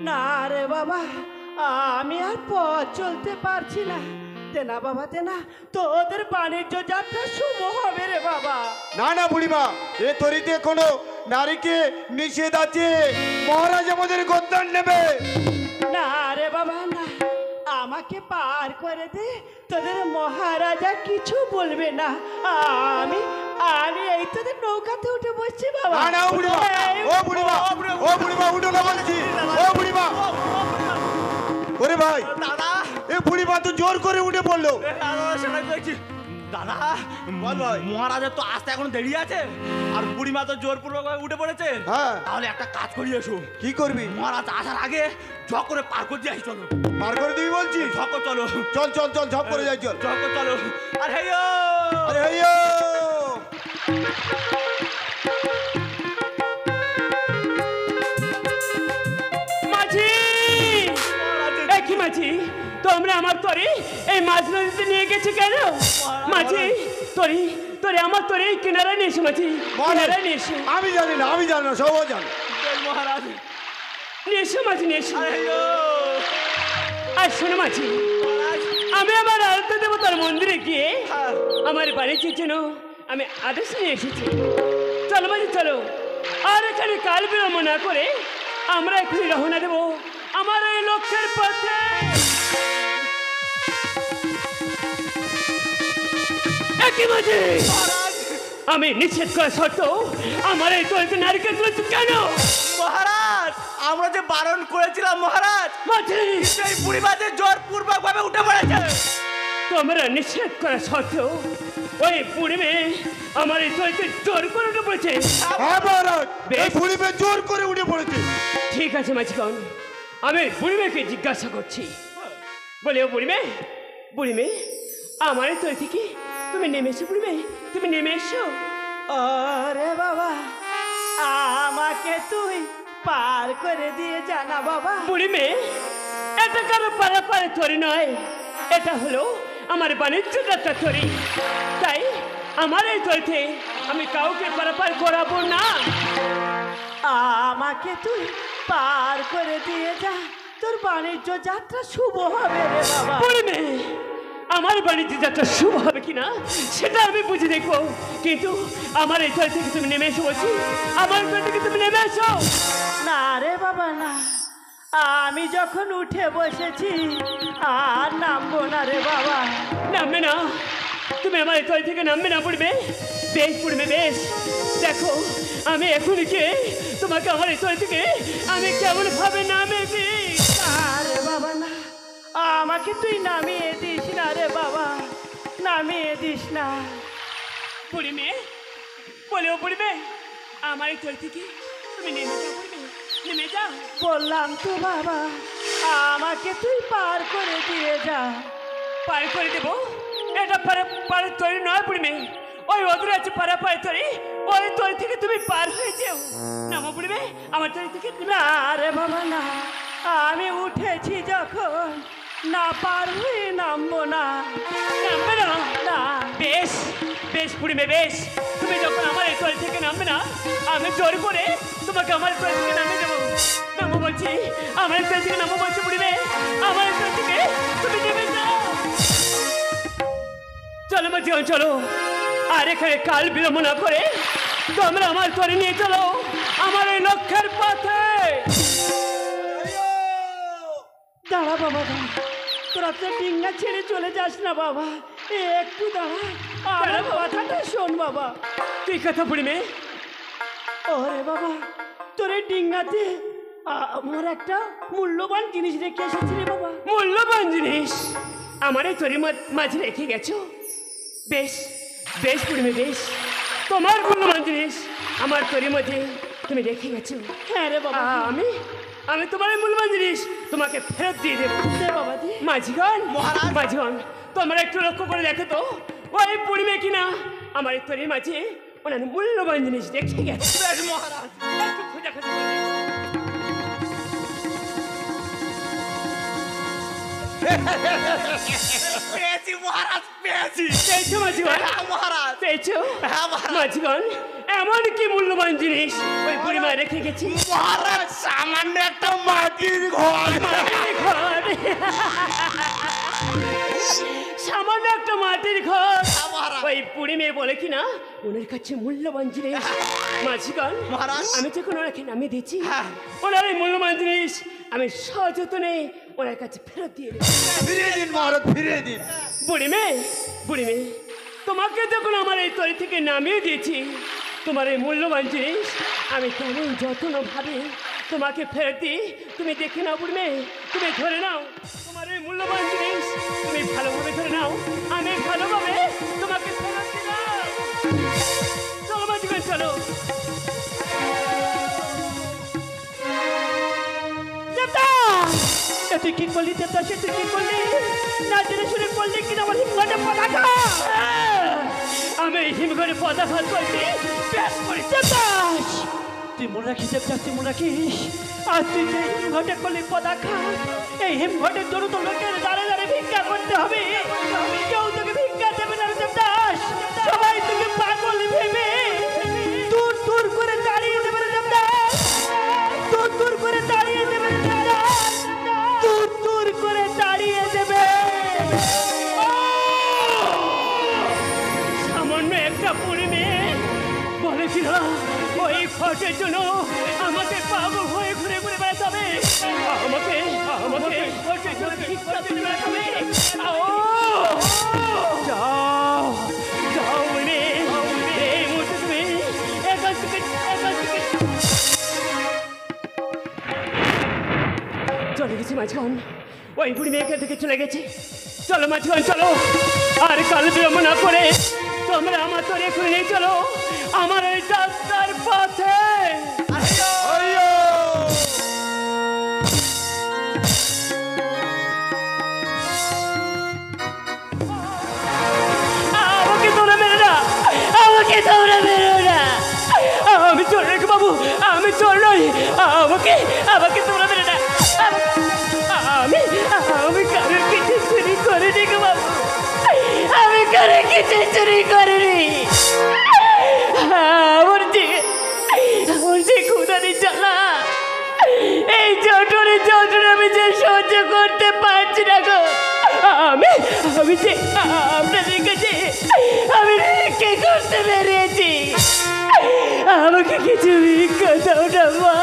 না রে বাবা, আমি আর পথ চলতে পারছি না। তেনা বাবা তেনা, তোদের বাণিজ্য যাত্রা শুভ হবে রে বাবা। না না বুড়িমা, এ তরিতে কোনো নারীকে নিষেধ আছে। মহারাজ আমাদের গদ্দান নেবে। না রে বাবা না, আমাকে পার করে দে, তোদের মহারাজা কিছু বলবে না। আমি আমি এই তোদের নৌকাতে উঠে বসছি বাবা। না না ও বুড়িমা, ও বুড়িমা, ও বুড়িমা উঠো না বলছি। ও বুড়িমা, ওরে ভাই, দাদা এ বুড়িমা তো জোর করে উঠে পড়লো। দাদা সেটা দেখছি। দাদা বল ভাই। মহারাজের তো আসতে এখন দেরি আছে আর বুড়িমা তো জোরপূর্বক উঠে পড়েছে। হ্যাঁ। তাহলে একটা কাজ করি এসো, কি করবি? মহারাজ আসার আগে ঝক করে পার করে দিয়ে আসি, চলো পার করে দিবি বলছিস? ঝক চলো চল চল চল ঝপ করে যাই চল। ঝক চলো। আর হেয়ো আরে হেইয়ো! মাঝি, এ কি মাঝি, তোমরা আমার তরে এই মাছ নদীতে নিয়ে গেছে কেন? মাঝি, তরি তরে আমার তরে এই কিনারায় নিয়ে এসো মাঝি, কিনারায় নিয়ে এসো, আমি জানি না, আমি জানি না, সব ও জানে। মহারাজ। নিয়ে এসো মাঝি, নিয়ে এসো। আর হেয়ো আর শোনো মাঝি, আমি আমার আরাধ্য দেবতার মন্দিরে গিয়ে আমার বাড়ির জন্য আমি আদেশ নিয়ে এসেছি। চলো মাঝি চলো, আর এখানে কাল বিলম্ব না করে আমরা এখনই রওনা দেবো আমার এই লক্ষ্যের পথে। একই মাঝি, আমি নিষেধ করা সত্ত্বেও আমার এই তরিতে নারকেল তুলেছি কেন? মহারাজ, আমরা যে বারণ করেছিলাম মহারাজ, মাঝি, সেই বুড়িমাদের জোরপূর্বক ভাবে উঠে পড়েছে। তোমরা নিষেধ করা সত্ত্বেও ওই বুড়ি মেয়ে আমার এই তরিতে জোর করে উঠে পড়েছে। হ্যাঁ মহারাজ, বেশ। এই বুড়ি মেয়ে জোর করে উঠে পড়েছে। ঠিক আছে মাঝিগণ, আমি বুড়ি মেয়েকে জিজ্ঞাসা করছি। বলে ও বুড়ি মেয়ে, বুড়ি মেয়ে, আমার এই তরি থেকে তুমি নেমে এসো বুড়ি মেয়ে, তুমি নেমে এসো। আরে বাবা, আমাকে তুই পার করে দিয়ে জানা বাবা। বুড়ি মেয়ে, এটা কারো পারাপারে তরি নয়, এটা হলো আমার বাণিজ্য যাত্রা তরি। তাই আমার এই তরিতে আমি কাউকে পারাপার করাবো না। আমাকে তুই পার করে দিয়ে যা, তোর বাণিজ্য যাত্রা শুভ হবে রে বাবা। বুড়ি মেয়ে, আমার বাণিজ্য যাত্রা শুভ হবে কিনা সেটা আমি বুঝে দেখবো, কিন্তু আমার এই তরি থেকে তুমি নেমে এসো বলছি, আমার তরি থেকে তুমি নেমে এসো। না রে বাবা না, আমি যখন উঠে বসেছি আর নামবো না রে বাবা। নামবে না, তুমি আমার এই তরি থেকে নামবে না বুড়ি মেয়ে। বেশ বুড়ি মেয়ে, বেশ, দেখো আমি এখনই কে তোমাকে আমার এই তরি থেকে আমি কেমন ভাবে নামে দিই। আরে বাবা না, আমাকে তুই নামিয়ে দিস না রে বাবা, নামিয়ে দিস না। বুড়ি মেয়ে, বলে ও বুড়ি মেয়ে, আমার এই তরি থেকে তুমি নেমে যাও বুড়ি মেয়ে, নেমে যাও। বললাম তো বাবা, আমাকে তুই পার করে দিয়ে যা। পার করে দেবো, এটা পারে তৈরি নয় বুড়ি মেয়ে, ওই ওদের আছে পারে তৈরি, ওই তৈরি থেকে তুমি পার হয়ে যাও। নামো বুড়ি মেয়ে, আমার তৈরি থেকে না রে বাবা না, আমি উঠেছি যখন, না পার হয়ে নামবো না। নামবে না। না বেশ বেশ বুড়ি মেয়ে, বেশ, তুমি যখন আমার এই তৈরি থেকে নামবে না, আমি জোর করে তোমাকে আমার তৈরি থেকে নামিয়ে দেবো। নামো বলছি, আমার তৈরি থেকে নামো বলছি বুড়ি মেয়ে, আমার তৈরি থেকে তুমি নেমে যাও। চলো মাঝি, চলো, আর এখানে কাল বিলম্ব না করে তোমরা আমার তরি নিয়ে চলো আমার এই লক্ষ্যের পথে। দাঁড়া বাবা, দাঁড়া, তোরা তো ডিঙ্গা ছেড়ে চলে যাস না বাবা, একটু দাঁড়া, আমার দাঁড়া বাবা। কথাটা শোন বাবা। তুই কথা বুড়ি মেয়ে, ওরে বাবা, তোর এই ডিঙ্গাতে আমার একটা মূল্যবান জিনিস রেখে এসেছি রে বাবা। মূল্যবান জিনিস আমার এই তরি মাঝে রেখে গেছো। বেশ বেশ বুড়ি মেয়ে, বেশ, তোমার মূল্যবান জিনিস আমার তরি মধ্যে তুমি রেখে গেছো। হ্যাঁ রে বাবা, আমি আমি তোমার এই মূল্যবান জিনিস তোমাকে ফেরত দিয়ে দেবো। দে বাবা দে। মাঝিগণ, মহারাজ। মাঝিগণ, তোমরা একটু লক্ষ্য করে দেখো তো, ওই বুড়ি মেয়ে কিনা আমার এই তরির মাঝে ওনার মূল্যবান জিনিস রেখে গেছে। বেশ মহারাজ। একটু খোঁজাখুঁজি করে দেখো। পেয়েছি মহারাজ, পেয়েছি। পেয়েছো মাঝিগণ? হ্যাঁ মহারাজ। পেয়েছো? হ্যাঁ মহারাজ। মাঝিগণ, এমন কি মূল্যবান জিনিস ওই বুড়ি মা রেখে গেছি? মহারাজ, সামান্য একটা মাটির ঘর। মাটির ঘর। সামান্য একটা মাটির ঘর। হ্যাঁ মহারাজ। ওই বুড়ি মেয়ে বলে কিনা ওনার কাছে মূল্যবান জিনিস। মাঝিগণ, মহারাজ। আমি যখন ওনাকে নামিয়ে দিচ্ছি, হ্যাঁ। ওনার এই মূল্যবান জিনিস আমি সযত্নে ওনার কাছে ফেরত দিয়ে দেবো। ফিরিয়ে দিন মহারাজ, ফিরিয়ে দিন। বুড়ি মেয়ে, বুড়ি মেয়ে, তোমাকে যখন আমার এই তরি থেকে নামিয়ে দিয়েছি, তোমার এই মূল্যবান জিনিস আমি তেমন যত্নভাবে তোমাকে ফেরত দিই। তুমি দেখে নাও বুড়ি মেয়ে, তুমি ধরে নাও তোমার এই মূল্যবান জিনিস, তুমি ভালোভাবে ধরে নাও, আমি ভালোভাবে তোমাকে চলো মাঝখান চলো। তুই কি করলি দেবদাস? তুই কি করলি? না জেনে শুনে করলি কিনা আমার হিমঘরে পতাকা? আমি এই হিমঘরে পতাকা করলি বেশ করি দেবদাস। তুই মনে রাখিস দেবদাস, তুই মনে রাখিস আর তুই যে হিমঘটে করলি পতাকা, এই হিমঘটের জন্য তো লোকের দাঁড়ে দাঁড়ে ভিক্ষা করতে হবে। কেউ তোকে ভিক্ষা দেবে না দেবদাস, সবাই তোকে পাগল ভেবে দূর দূর করে দাঁড়িয়ে দেবে না দেবদাস, দূর দূর করে দাঁড়িয়ে দেবে না দেবদাস, দূর দূর করে দাঁড়িয়ে দেবে। সামান্য একটা বুড়ি মেয়ে বলেছিল ওই ফটের জন্য আমাকে পাগল হয়ে ঘুরে ঘুরে বেড়াতে হবে, আমাকে আমাকে ফটের জন্য ভিক্ষা দিতে বেড়াতে হবে। যাও যাও মেয়ে, এই মুহূর্তে তুমি এখান থেকে চলে গেছি মাঝখান। ওই বুড়ি মেয়ে এখান থেকে চলে গেছে। চলো মাঝখান চলো, আর কাল বিলম্ব না করে তোমরা আমার তোরে খুলে নিয়ে চলো আমার এই যাত্রার পথে। আমাকে তোমরা মেরো না, আমাকে তোমরা মেরো না, আমি চোর রেখে বাবু, আমি চোর নই, আমাকে আমাকে তোমরা মেরো না। আমি আমি কারোর কিছু চুরি করিনি গো বাবু, আমি কারোর কিছু চুরি করিনি। আমার যে খুদারি জ্বালা, এই জটরে জটরে আমি যে সহ্য করতে পারছি না গো। আমি যে আপনাদের কাছে আমি রেখে করতে বেরিয়েছি, আমাকে কিছু ভিক্ষা দাও না মা,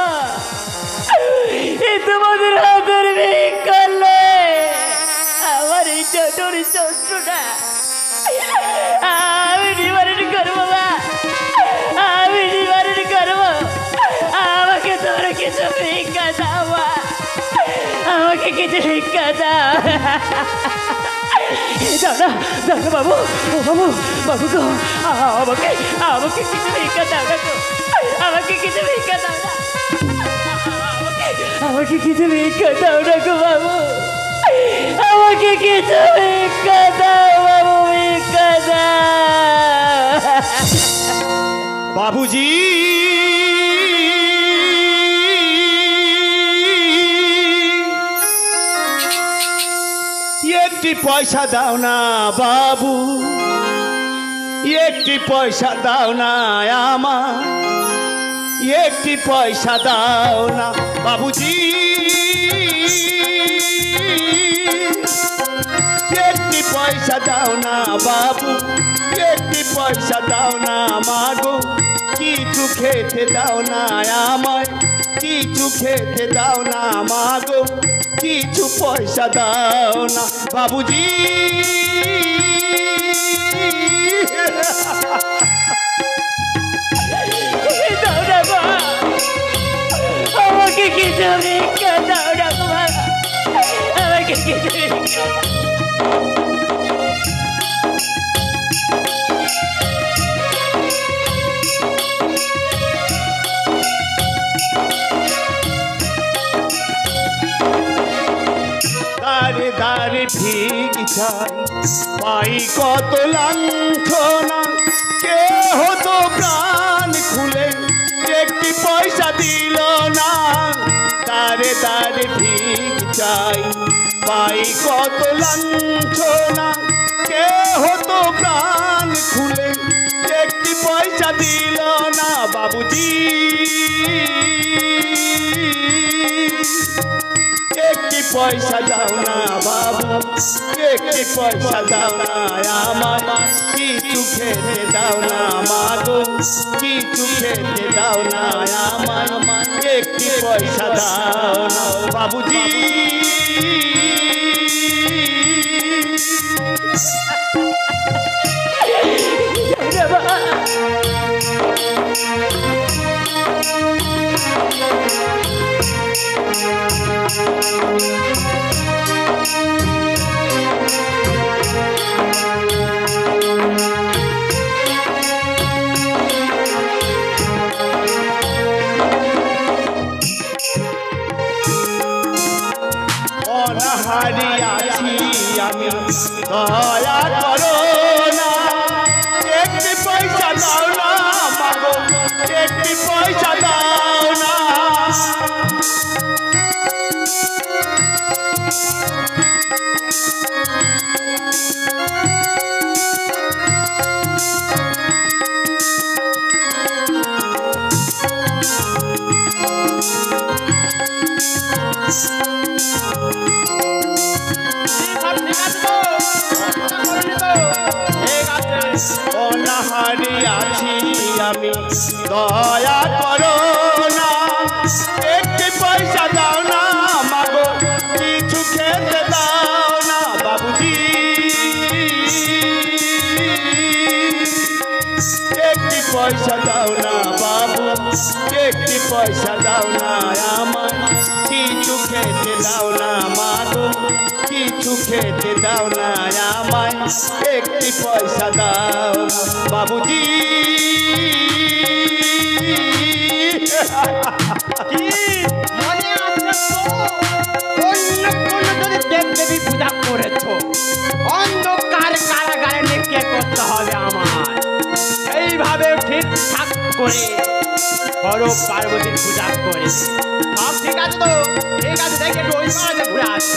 এ তোমাদের হাতের ভিক্ষালে আমার এই জটর যন্ত্রটা আমি নিবারণ করবো মা, আমি নিবারণ করবো। আমাকে তোমরা কিছু ভিক্ষা দাও মা, আমাকে কিছু ভিক্ষা দাও। দাদা দাদা বাবু, ও বাবু বাবু গো, আমাকে আমাকে কিছু ভিক্ষা দাও না গো, আমাকে কিছু ভিক্ষা দাও না, আমাকে কিছু ভিক্ষা দাও না গো বাবু, আমাকে কিছু ভিক্ষা দাও বাবু, ভিক্ষা দাও। বাবুজি একটি পয়সা দাও না বাবু, একটি পয়সা দাও না আমার, একটি পয়সা দাও না বাবুজি, একটি পয়সা দাও না বাবু, একটি পয়সা দাও না মাগো, কিছু খেতে দাও না আমায়, কিছু খেতে দাও না মাগো, কিছু পয়সা দাও না বাবুজি। দাও না মা, আমাকে কিছু ভিক্ষা দাও না গো মা, আমাকে কিছু ভিক্ষা দাও। দাঁড়ে দাঁড়ে ঠিক চাই পাই কত লাঞ্ছনা, কে হতো প্রাণ খুলে একটি পয়সা দিল না, দাঁড়ে দাঁড়ে ঠিক চাই পাই কত লাঞ্ছনা, কে হতো প্রাণ খুলে একটি পয়সা দিল না বাবুজি, একটি পয়সা দাও না বাবু, একটি পয়সা দাও না আমার, কিছু খেতে দাও না মাগো, কিছু খেতে দাও না আমার, একটি পয়সা দাও না বাবুজি। একটি পয়সা দাও না। অনাহারি আছি আমি, দয়া করো না, একটি পয়সা দাও না মাগো, কিছু খেতে দাও না বাবুজি, একটি পয়সা দাও না বাবু, একটি পয়সা দাও না আমার, কিছু খেতে দাও না মাগো, কিছু খেতে দাও না আমায়, একটি পয়সা দাও না বাবুজি। কি মনে আছে তো অন্য কোন যদি দেবদেবী পূজা করেছো, অন্ধকার কারাগারে নিক্ষে করতে হবে আমার। এইভাবে ঠিকঠাক করে বড় পার্বতীর পূজা করে সব ঠিক আছে তো? ঠিক আছে, দেখে একটু ওই পাড়াতে ঘুরে আসি।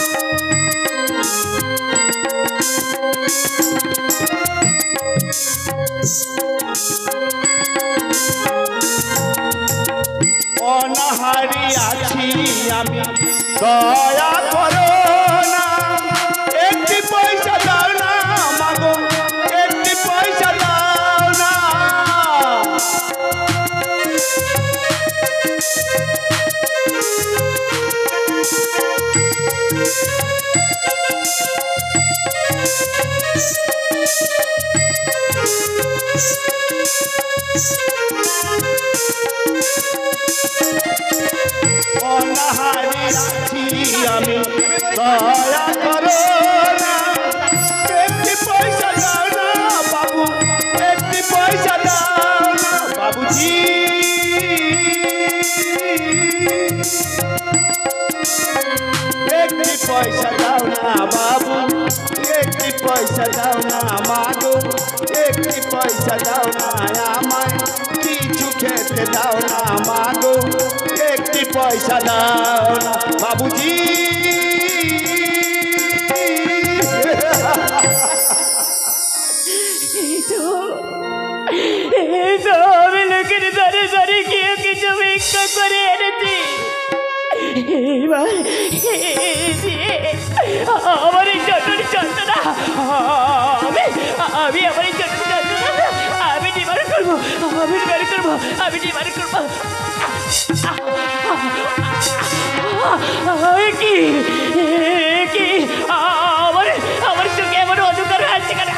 অনাহারি আছি আমি, দয়া করো না, একটি পয়সা দাও না মাগো, একটি পয়সা দাও না। অনাহারি আছি আমি, দয়া করো না, একটি পয়সা দাও না বাবু, একটি পয়সা দাও না বাবুজি, একটি পয়সা দাও না বাবু, একটি পয়সা দাও না মাগো, একটি পয়সা দাও না আমায়, কিছু খেতে দাও না মাগো, একটি পয়সা দাও না বাবুজি। এই তো আমি লোকের দ্বারে দ্বারে গিয়ে কিছু ভিক্ষা করে এনেছি। এইবার আমার এই চটনি যন্ত্রণা, আমি আমার এই চটনি যন্ত্রণা আমি নিবারণ করবো, আমি নিবারণ করবো, আমি নিবারণ করবো। কি কি আমার আমার চোখে এমন অন্ধকার আসছে কেন?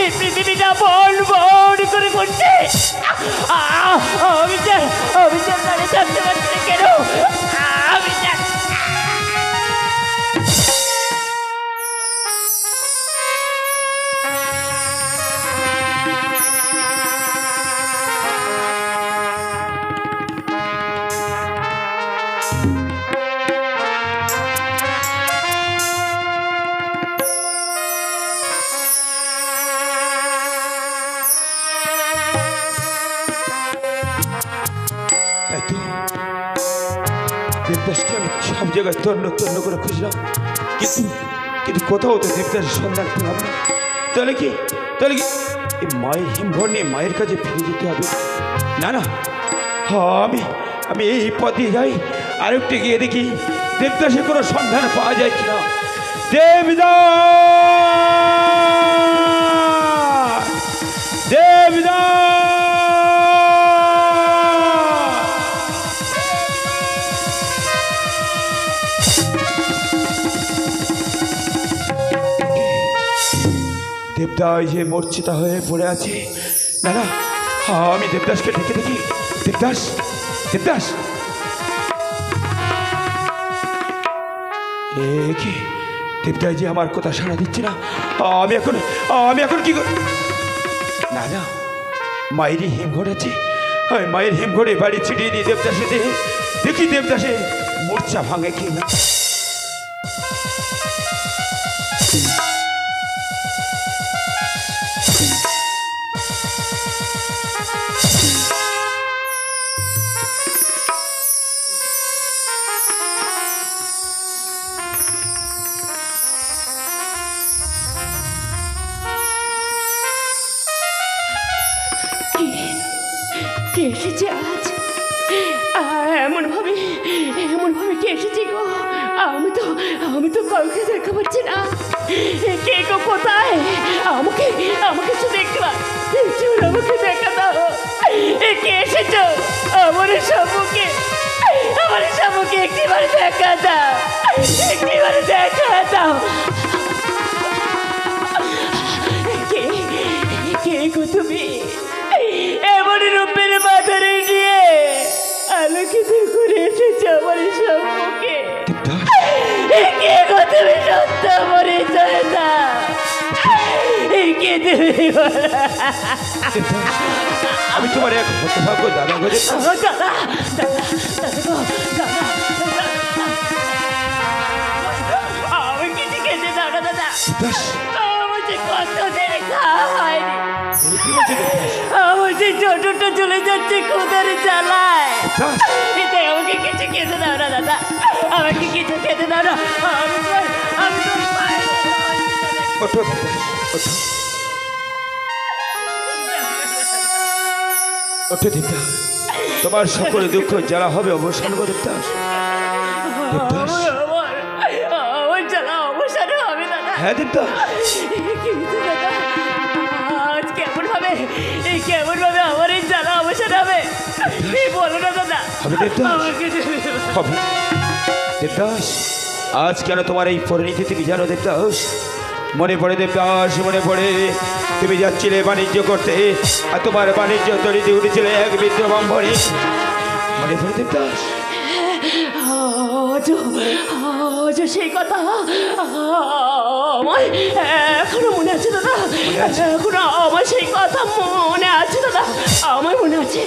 এই পৃথিবীটা বন বন করে পড়ছে। আমি দাঁড়িয়ে থাকতে পারছি না কেন? আমি দেবদাসকে আমি সব জায়গায় তন্ন তন্ন করে খুঁজলাম, কিন্তু কোথাও তো দেবদাসের সন্ধান পেলাম না। তাহলে কি এই মায়ের হিমঘর নিয়ে মায়ের কাছে ফিরে যেতে হবে? না না, আমি এই পথে যাই, আরেকটু গিয়ে দেখি দেবদাসের কোনো সন্ধান পাওয়া যায় কিনা। দেবদাস দেবদাস যে মূর্ছিতা হয়ে পড়ে আছে। না না, আমি দেবদাসকে ডেকে দেখি। দেবদাস, কি দেবদাস যে আমার কথা সাড়া দিচ্ছে না। আমি এখন কি করি? না না, মায়েরই হিমঘর আছে, আমি মায়ের হিমঘরে বাড়ি ছিটিয়ে দিই দেবদাসে, দেখি দেবদাসে মূর্ছা ভাঙে কি না। কে এসেছে আজ? এমন ভাবে কে এসেছে গো? আমি তো কাউকে দেখা পাচ্ছি না। কে গো, কোথায়? আমাকে শুধু একটু আমাকে দেখা দাও। কে এসেছো? আমার সামুকে একটিবার দেখা দাও, একটিবার দেখা দাও। কে গো তুমি? এমন রূপের মাথারে নিয়ে আলোকিত করে এসেছো আমার সম্মুখে। কে গো তুমি? সত্য পরিচয় দাও। কে তুমি? আমি তোমার এক হতভাগ্য দাদা গো দেবদাস। দাদা, আমি কিছু খেতে দাও না দাদা। আমার যে কত দিন খাওয়া হয়নি। আমার যে ছোটটা চলে যাচ্ছে ক্ষুধার জ্বালায়। এতে আমাকে কিছু খেতে দাও না দাদা, আমাকে কিছু খেতে দাও না। আমি তোর পায়ে ওঠো দেবদাস, ওঠো। ওঠো দেবদাস, তোমার সকল দুঃখ জ্বালা হবে অবসান গো দেবদাস। দেবদাস, আমার জ্বালা অবসান হবে দাদা। হ্যাঁ দেবদাস। কিন্তু দাদা, আজ কেমন ভাবে আমার এই জ্বালা অবসান হবে? বলো না দাদা। হবে দেবদাস, আমাকে হবে দেবদাস। আজ কেন তোমার এই পরিণতি তুমি জানো দেবদাস? মনে পড়ে দেবদাস, মনে পড়ে তুমি যাচ্ছিলে বাণিজ্য করতে, আর তোমার বাণিজ্য তরিতে উঠেছিল এক বৃদ্ধ ব্রাহ্মণী। মনে পড়ে দেবদাস? আজ সেই কথা আমার এখনো মনে আছে দাদা। এখনো আমার সেই কথা মনে আছে দাদা, আমার মনে আছে।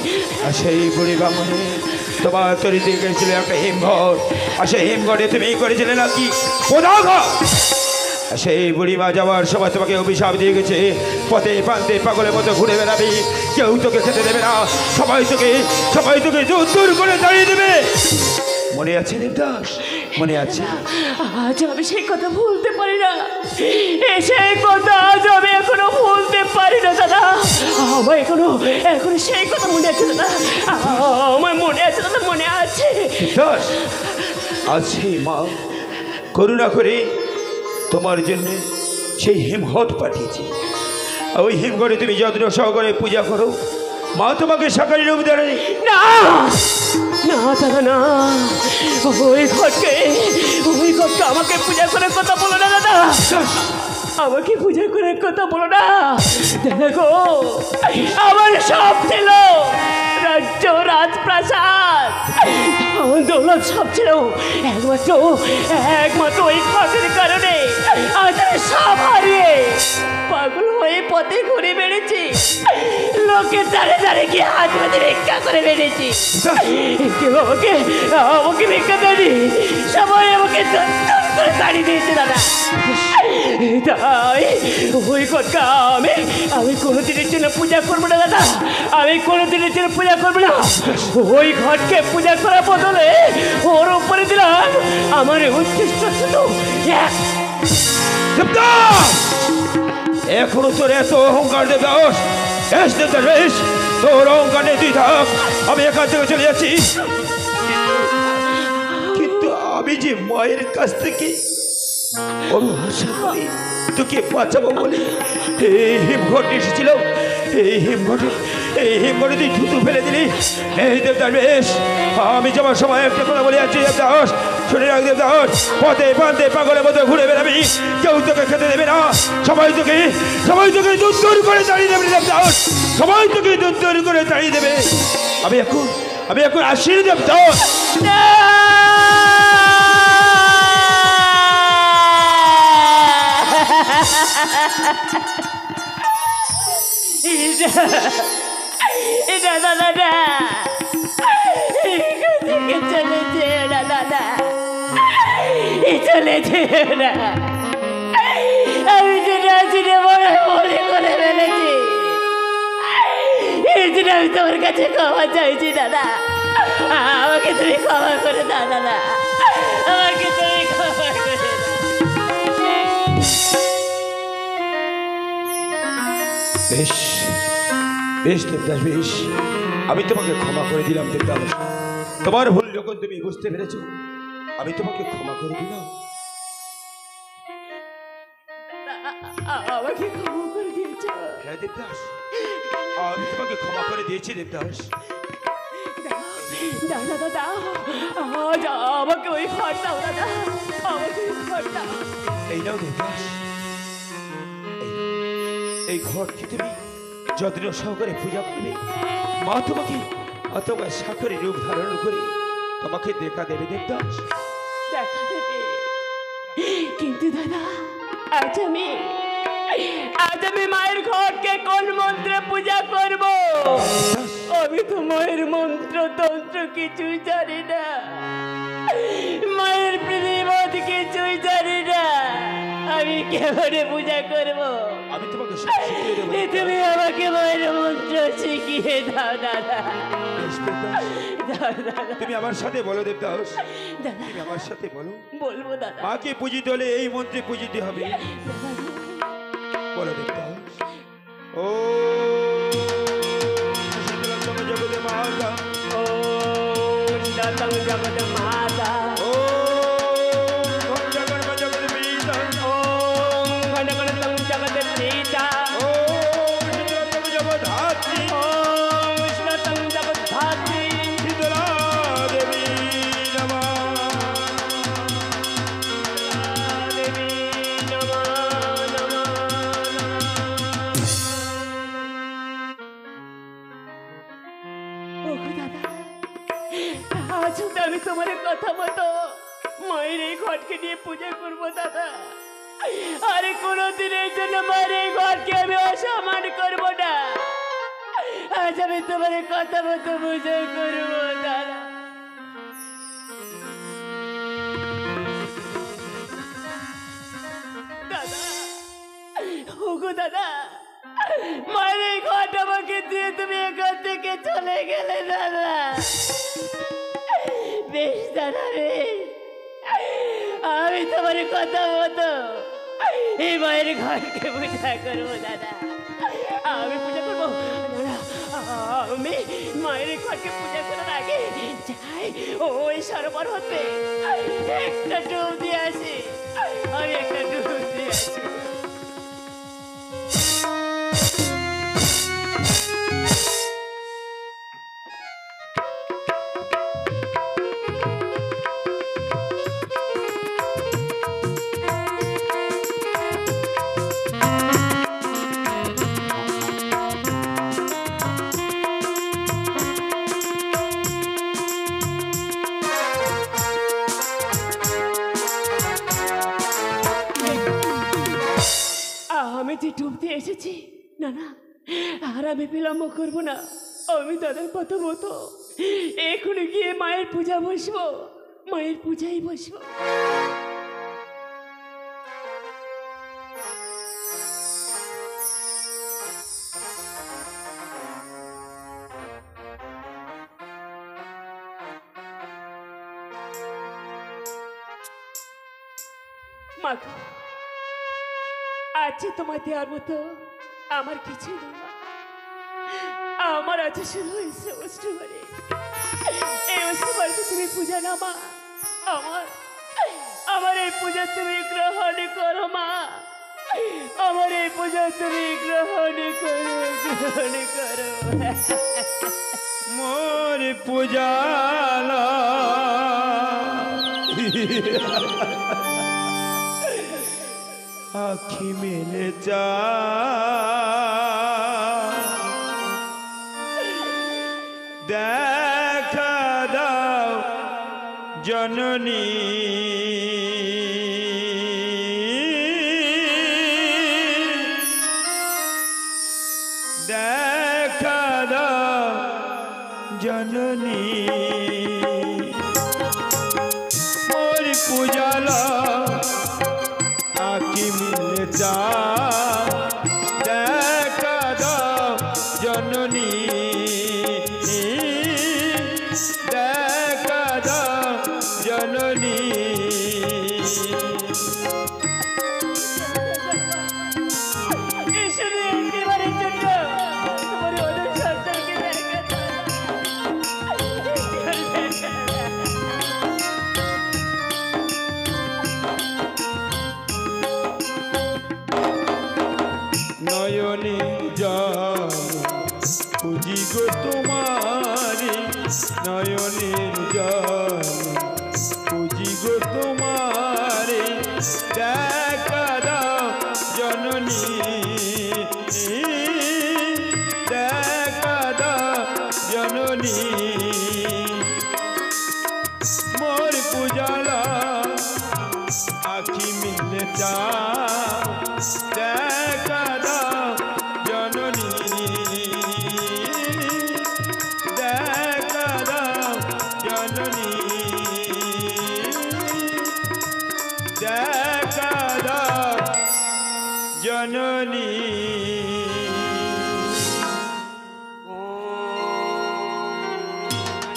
আর সেই বুড়ি ব্রাহ্মণী তোমার তরিতে গেছিল একটা হিমঘর, আর সেই হিমঘরে তুমি করেছিলে নাকি পদাঘাত। সেই বুড়ি মা যাওয়ার সময় তোমাকে অভিশাপ দিয়ে গেছে, পথে প্রান্তে পাগলের মতো ঘুরে বেড়াবি, কেউ তোকে খেতে দেবে না, সবাই তোকে দূর দূর করে দাঁড়িয়ে দেবে। মনে আছে দেবদাস? মনে আছে? আজ আমি সেই কথা ভুলতে পারি না। সেই কথা আজ আমি এখনো ভুলতে পারি না দাদা। আমার এখনো সেই কথা মনে আছে দাদা। আমার মনে আছে দাদা, মনে আছে। দেবদাস, আজ সেই মা করুণা করে তোমার জন্য সেই হিমঘট পাঠিয়েছে। ওই হিমঘরে তুমি যত্ন সহকারে পূজা করো, মা তোমাকে সাকারি রূপ দেয়। না না দাদা, না। ওই ঘটকে আমাকে পূজা করার কথা বলো না দাদা। আমাকে পূজা করার কথা বলো না। দেখো, আমার সব ছিল রাজ্য, রাজপ্রাসাদ, আমার দৌলত সব ছিল একমাত্র ওই ঘটের কারণে আজ আমি সব হারিয়ে পাগল হয়ে পথে ঘুরে বেড়েছি। লোকের দ্বারে দ্বারে গিয়ে হাত বেঁধে ভিক্ষা করে বেড়েছি। কেউ আমাকে ভিক্ষা দেয়নি, সবাই আমাকে করে তাড়িয়ে দিয়েছে দাদা। তাই ওই ঘটকা আমি কোনোদিনের জন্য পূজা করবো না দাদা, আমি কোনোদিনের জন্য পূজা করবো না। ওই ঘটকে পূজা করার বদলে ওর উপরে দিলাম আমার উচ্ছিষ্ট শুধু এক। এখনো তোর এত অহংকার দেবদাস? বেশ দেবদাস, বেশ, তোর অহংকার নেই, তুই থাক, আমি এখান থেকে চলে যাচ্ছি। কিন্তু আমি যে মায়ের কাছ থেকে আশা করি তোকে বাঁচাবো বলে এই হিমঘট এসেছিল, এই হিমঘটে তুই থুতু ফেলে দিলি। এই দেবদাস, বেশ, আমি যাওয়ার সময় একটা কথা বলে যাচ্ছি দেবদাস, শুনে রাখ দেবদাস, পথে প্রান্তে পাগলের মতো ঘুরে বেড়াবি, কেউ তোকে খেতে দেবে না, সবাই তোকে দূর দূর করে দাঁড়িয়ে দেবে দেবদাস, সবাই তোকে দূর দূর করে দাঁড়িয়ে দেবে। আমি এখন আসি দেবদাস। চলেছে না, আমি যে নাচিনে মনে করে ফেলেছি। এই জন্য আমি তোমার কাছে ক্ষমা চাইছি দাদা, আমাকে তুমি ক্ষমা করে দাও দাদা, আমাকে তুমি ক্ষমা করে দাও। বেশ, বেশ দেবদাস বেশ, আমি তোমাকে ক্ষমা করে দিলাম দেবদাস। তোমার ভুল যখন তুমি বুঝতে পেরেছো, আমি তোমাকে ক্ষমা করে দিলাম। আমাকে ক্ষমা করে দিয়েছ। হ্যাঁ দেবদাস, আমি তোমাকে ক্ষমা করে দিয়েছি দেবদাস। দাদা দাদা, আজ আমাকে ওই ঘর দাও দাদা, আমাকে ওই ঘর দাও। এই নাও দেবদাস, এই ঘরকে তুমি যত্ন সহকারে পূজা করবে। মা তোমাকে তোমার সাগরে রূপ ধারণ করে তোমাকে দেখা দেবে দেবদাস। দেখা দেবে, কিন্তু দাদা আজ আমি মায়ের ঘরকে কোন মন্ত্রে পূজা করব? আমি তো মায়ের মন্ত্র তন্ত্র কিছুই জানি না, মায়ের প্রতিবাদ কিছুই জানি না, আমি কেমনে পূজা করব? আমি তোমাকে সব শিখিয়ে দেবো। তুমি আমাকে মায়ের মন্ত্র শিখিয়ে দাও দাদা। বেশ দেবদাস, দাও দাদা, তুমি আমার সাথে বলো দেবদাস, দাদা তুমি আমার সাথে বলো। বলবো দাদা। মাকে পুজিতে হলে এই মন্ত্রে পুজিতে হবে। বলো দেবদাস। ও শীতলতম জগতে মাতা, ওম দাতং জগৎ মাতা, ও জগন্ম জগৎ পিতা, ওম ঘনঘনতং জগৎ পিতা, ও শীতলতম জগৎ ধাত্রী, ওম উষ্ণতং জগৎ ধাত্রী, শীতলা দেবী নমঃ। দেবী নমঃ নমঃ নমঃ। ওগো দাদা, আজ তো আমি তোমার কথা মতো মায়ের এই ঘটকে নিয়ে পূজা করবো দাদা। আরে কোনোদিনের জন্য মায়ের এই ঘরকে আমি অসম্মান করবো না। আজ আমি তোমার কথা মতো পূজা করবো দাদা। দাদা, ওগো দাদা, মায়ের এই ঘট আমাকে দিয়ে তুমি এখান থেকে চলে গেলে দাদা। বেশ দাদা বেশ, আমি তোমার কথা মতো এই মায়ের ঘরকে পূজা করবো দাদা। আমি পূজা করবো দাদা, আমি মায়ের এই ঘরকে পূজা করার আগে যাই ওই সরোবর হতে একটা ডুব দিয়ে আসি। আমি একটা ডুব দিয়ে আসি। আমি যে ডুবতে এসেছি না না, আর আমি বিলম্ব করবো না। আমি দাদার কথা মতো এখনই গিয়ে মায়ের পূজা বসবো, মায়ের পূজাই বসবো। মা গো, আছে তোমার দেওয়ার মতো আমার কিছু নেই মা। আমার আছে শুধু অষ্টবারে। এই অষ্টবারে তুমি পূজা না মা, আমার এই পূজা তুমি গ্রহণ করো মা। আমার এই পূজা তুমি গ্রহণ করো, গ্রহণ করো। মোর পূজালা আখি মেলে যা দেখা দাও জননী, দেখা দাও জননী, মোর পূজালা আখি মিলে যা দেখা দাও জননী, দেখা দাও জননী। ঈশ্বরের একেবারে জন্য তোমার নয়নের জল খুঁজি গো তোমারে দেখা দাও জননী দেখা দাও জননী মোর পূজালা আখি মিলে চাও দেখা দাও জননী দেখা দাও জননী দেখা দাও জননী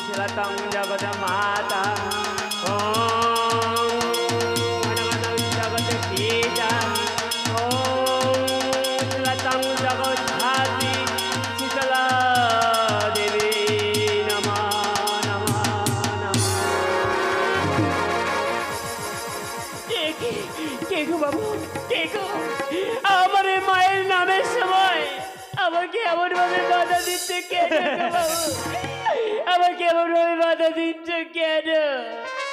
शीलतं जगन्माता ॐ अनन्तं जगत्पिता ॐ शीलतं जगद्धात्री शीतला देवी नमः नमः नमः কে গো বাবু কে গো আমার এই মায়ের নামের সময় আমাকে এমন ভাবে বাধা দিচ্ছে কেন গো বাবু আমাকে এমন ভাবে বাধা দিচ্ছে কেন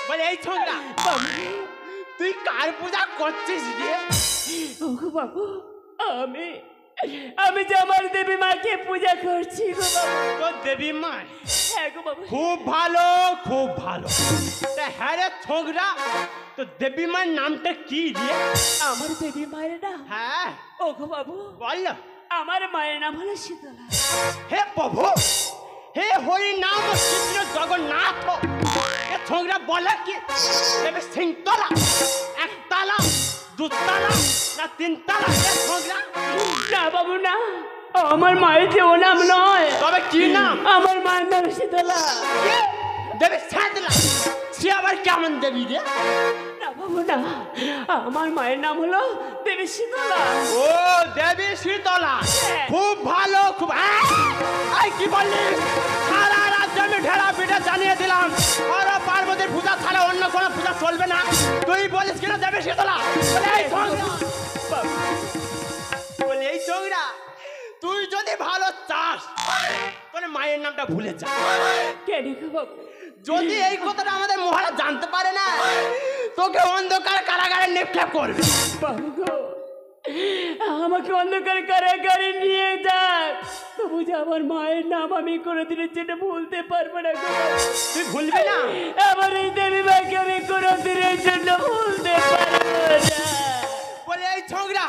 বলে এই ছোকরা তুই কার পূজা করছিস রে? ওগো বাবু আমি আমি যে আমার দেবী মাকে পূজা করছি গো বাবু তোর দেবী মা হ্যাঁ গো বাবু খুব ভালো খুব ভালো। তা হ্যাঁ রে ছোকরা তো দেবী মার নামটা কি রে? আমার দেবী মায়ের নাম হ্যাঁ ওগো বাবু বল। আমার মায়ের নাম হলো শীতলা হে প্রভু হে হরি নাম কৃষ্ণ জগন্নাথ এ ছোকরা বলে কি দেবে সিংতলা একতলা দুতলা না তিনতলা এ ছোকরা? না বাবু না আমার মায়ের যে ও নাম নয় তবে কি নাম? আমার মায়ের নাম শীতলা কি? দেবে সাতলা সে আবার কেমন দেবী রে? না বাবু না আমার মায়ের নাম হলো দেবী শীতলা ও দেবী শীতলা হ্যাঁ। খুব ভালো খুব এই কি বললি? সারা রাজ্য আমি ঢেলা পিঠে জানিয়ে দিলাম আর পার্বতীর পূজা ছাড়া অন্য কোনো পূজা চলবে না। তুই বলিস কিনা দেবী শীতলা? বলে এই ছোকরা, বলে এই ছোকরা তুই যদি ভালো চাস তোর মায়ের নামটা ভুলে যা। কেন গো বাবু যদি এই কথাটা আমাদের মহারাজ জানতে পারে না তোকে অন্ধকার কারাগারে নিক্ষেপ করবে। বাবু গো আমাকে অন্ধকার কারাগারে নিয়ে যাক তবু যে আমার মায়ের নাম আমি কোনোদিনের জন্য ভুলতে পারবো না গো বাবু। তুই ভুলবি না? আমার এই দেবী মাকে আমি কোনোদিনের জন্য ভুলতে পারবো না। বলে এই ছোকরা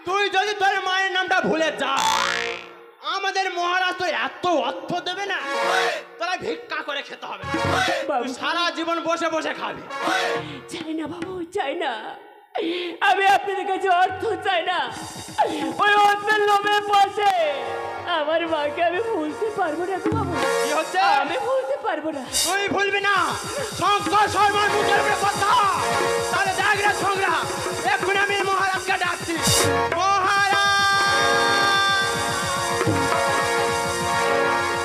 তুই যদি তোর মায়ের নামটা ভুলে যা আমাদের মহারাজ তো এত অর্থ দেবে না তোরা ভিক্ষা করে খেতে হবে না। বাবু তুই সারা জীবন বসে বসে খাবি। চাই না বাবু চাই না আমি আপনাদের কাছে অর্থ চাই না ওই অর্থের লোভে বসে আমার মাকে আমি ভুলতে পারবো না গো বাবু কি হচ্ছে? আমি ভুলতে পারবো না তুই ভুলবি না শঙ্কর শর্মার মুখের উপরে কথা। তাহলে দেখ রে ছোকরা এখন আমি মহারাজকে ডাকছি।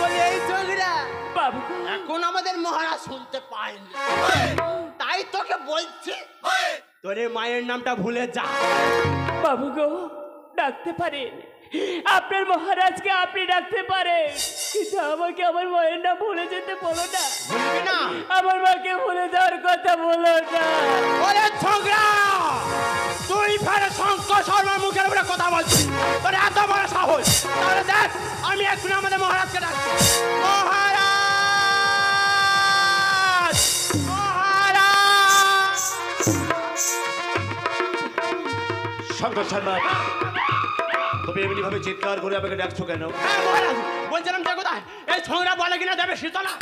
বলে এই ছোকরা বাবু গো, এখন আমাদের মহারাজ শুনতে পায়নি তাই তোকে বলছি তোর এই মায়ের নামটা ভুলে যা। বাবু গো ডাকতে পারেন আপনার মহারাজকে আপনি ডাকতে পারেন কিন্তু আমাকে আমার মায়ের নাম ভুলে যেতে বলো না ভুলবি না? আমার মাকে ভুলে যাওয়ার কথা বলো না ওরে ছোকরা তুই ফেরে শঙ্কর শর্মার মুখের উপরে কথা বলছিস তোর এত বড় সাহস? তাহলে দেখ আমি এখন আমাদের মহারাজকে ডাকছি। মহারাজ মহারাজ শঙ্কর শর্মা তুমি এমনি ভাবে চিৎকার করে আমাকে ডাকছো কেন? হ্যাঁ মহারাজ বলছিলাম যে কোথায় এই ছোকরা বলে কিনা দেবে শীতলা।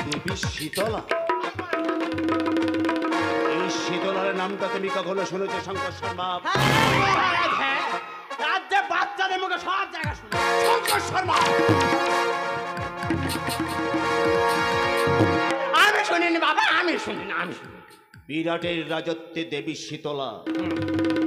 দেবী শীতলা? এই শীতলার নামটা তুমি কখনো শুনেছো শঙ্কর শর্মা? হ্যাঁ মহারাজ হ্যাঁ রাজ্যে বাচ্চাদের মুখে সব জায়গা শুনে শঙ্কর শর্মা। আমি শুনিনি বাবা আমি শুনিনি আমি শুনি। বিরাটের রাজত্বে দেবী শীতলা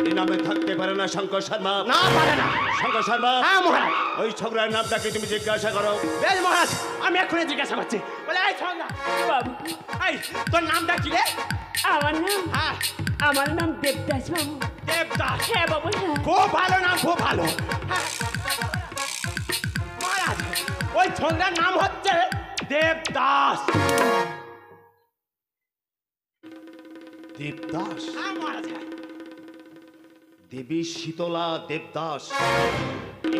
এই নামে থাকতে পারে না শঙ্কর শর্মা। না পারে না। শঙ্কর শর্মা হ্যাঁ মহারাজ। ওই ছোকরার নামটাকে তুমি জিজ্ঞাসা করো। বেশ মহারাজ আমি এক্ষুনি জিজ্ঞাসা করছি। বলে এই ছোকরা বাবু এই তোর নামটা কি রে? আমার নাম হ্যাঁ আমার নাম দেবদাস বাবু দেবদাস। হ্যাঁ বাবু হ্যাঁ খুব ভালো নাম খুব ভালো। হ্যাঁ। ওই ছোকরার নাম হচ্ছে দেবদাস। দেবদাস? হ্যাঁ মহারাজ, হ্যাঁ। দেবী শীতলা, দেবদাস,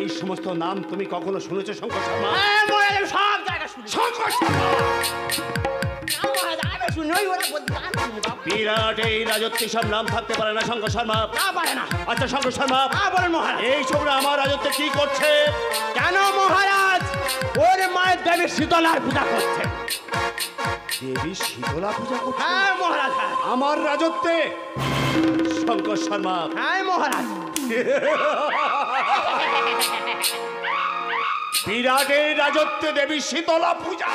এই সমস্ত নাম তুমি কখনো শুনেছো শঙ্কর শর্মা? হ্যাঁ মহারাজ, আমি সব জায়গা শুনি। শঙ্কর শর্মা! না মহারাজ, আমি শুনি, ওই ওরা বলতে জানি বাবা। বিরাট এই রাজত্বে সব নাম থাকতে পারে না শঙ্কর শর্মা। না পারে না। আচ্ছা শঙ্কর শর্মা, হ্যাঁ বলেন মহারাজ। এই ছোকরা আমার রাজত্বে কি করছে? কেন মহারাজ? ওর মায়ের দেবী শীতলার পূজা করছে। দেবী শীতলা পূজা করছে হ্যাঁ মহারাজ, হ্যাঁ। আমার রাজত্বে? শঙ্কর শর্মা, হ্যাঁ মহারাজ। বিরাট এই রাজত্বে দেবী শীতলা পূজা।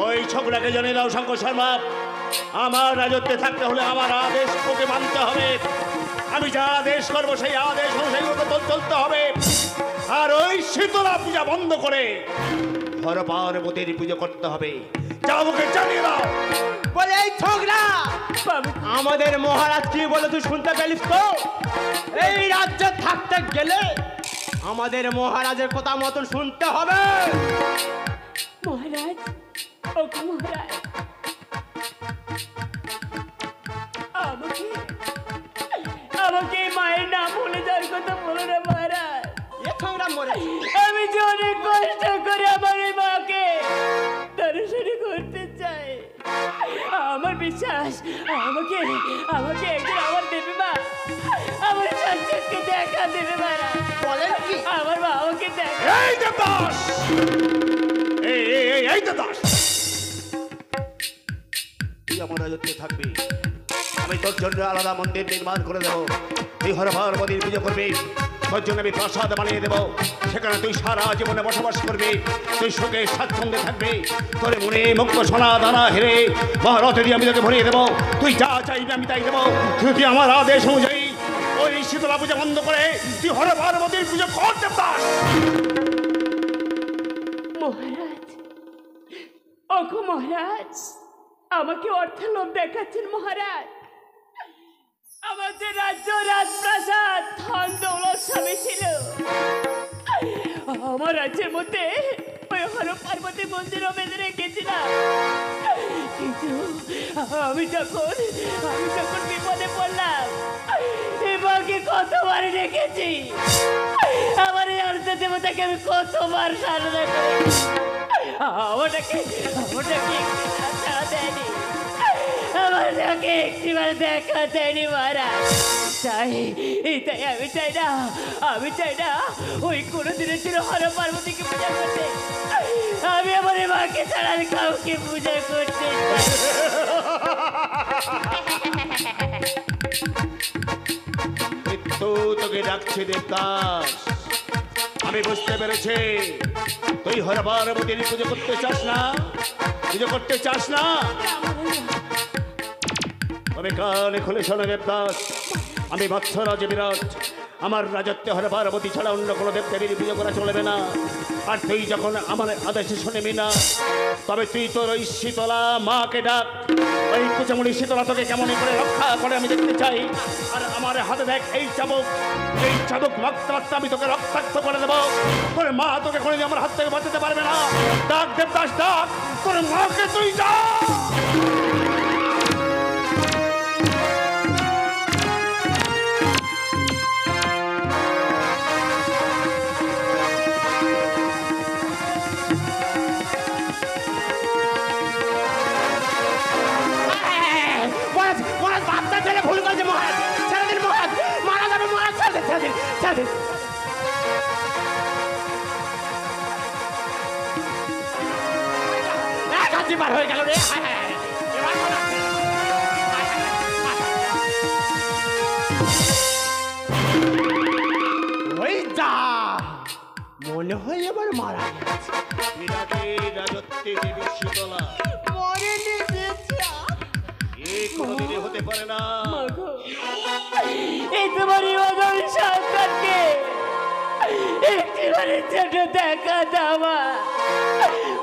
ওই ছোকরাকে জানিয়ে দাও শঙ্কর শর্মা, আমার রাজত্বে থাকতে হলে আমার আদেশ ওকে মানতে হবে। আমি যা আদেশ করবো সেই আদেশ অনুযায়ী ওকে চলতে হবে। আর ওই শীতলা পূজা বন্ধ করে হর পার্বতীর পুজো করতে হবে। যা ওকে জানিয়ে দাও। বলে এই ছোকরা, আমাদের মহারাজ কি বলে তুই শুনতে পেলিস তো? এই রাজ্যে থাকতে গেলে আমাদের মহারাজের কথা মতন শুনতে হবে। মহারাজ, ও মহারাজ, আমাকে আমাকে এই মায়ের নাম বলে যাওয়ার কথা বলো না মহারাজ। এ ছোকরা মরে আমি যে অনেক কষ্ট করে আমার এই মাকে দর্শন করতে চাই। আমার বিশ্বাস আমাকে আমাকে একদিন আমার দেবে মা, আমার সন্তানকে দেখা দেবে মহারাজ। বলেন কি? আমার মা আমাকে দেখা। এই দেবদাস, এই দেবদাস, তুই আমার রাজত্বে থাকবি। আমি তোর জন্য আলাদা মন্দির নির্মাণ করে দেবো। তুই হর পার্বতীর পুজো করবি। তোর জন্য আমি প্রাসাদ বানিয়ে দেবো। সেখানে তুই সারা জীবনে বসবাস করবি। তুই সুখে স্বাচ্ছন্দ্যে থাকবি। তোর মনে মুক্ত সোনা দানা হেরে মহারথে দিয়ে আমি তোকে ভরিয়ে দেবো। তুই যা চাইবি আমি তাই দেবো। তুই আমার আদেশ অনুযায়ী ওই শীতলা পূজা বন্ধ করে তুই হর পার্বতীর পুজো কর দেবদাস। মহারাজ, ওগো মহারাজ, আমাকে অর্থের লোভ দেখাচ্ছেন মহারাজ। আমাদের রাজ্য রাজপ্রাসাদ ধন দৌলত সবই ছিল। আমার রাজ্যের মধ্যে ওই হর পার্বতী মন্দিরও বেঁধে রেখেছিলাম। কিন্তু আমি যখন বিপদে পড়লাম, এবারকে কতবার রেখেছি। আমার এই অর্থ দেবতাকে আমি কতবার সাধনা করেছি। ওটাকে ছাড়া দেয়নি, আমাকে একটিবার দেখা দেয়নি মহারাজ। তাই আমি চাই না ওই কোনো দিনের ছিল হর পার্বতীকে পূজা করতে। আমি আমার মাকে ছাড়া আর কাউকে পূজা করতে চাই। মৃত্যু তোকে ডাকছে দেবদাস। আমি বুঝতে পেরেছি তুই হর পার্বতীর পুজো করতে চাস না, পুজো করতে চাস না। তবে কানে খুলে শোনো দেবদাস, আমি মৎস্যরাজ বিরাট। আমার রাজত্বে হর পার্বতী ছাড়া অন্য কোনো দেবদেবীর পুজো করা চলবে না। আর তুই যখন আমার আদেশে শুনবি না, তবে তুই তোর ওই শীতলা মাকে ডাক। ওই কুচামুড়ি শীতলা তোকে কেমন করে রক্ষা করে আমি দেখতে চাই। আর আমার হাতে দেখ এই চাবুক মারতে মারতে আমি তোকে রক্তাক্ত করে দেবো। তোর মা তোকে কোনোদিন আমার হাত থেকে বাঁচাতে পারবে না। ডাক দেবদাস ডাক, তোর মাকে তুই যা। ভুল করছে মহারাজ, ছেড়ে দিন মহারাজ, মারা যাবে মহারাজ, ছেড়ে দিন। বার হয়ে গেল রে। ওই যা, মনে হয় এবার মারা গেছে। রাজত্বে দেবী শীতলা মরেনি কোনোদিনই হতে পারে না। এই তোমারই অদল সন্তানকে একটিবারের জন্য দেখা দাওয়া।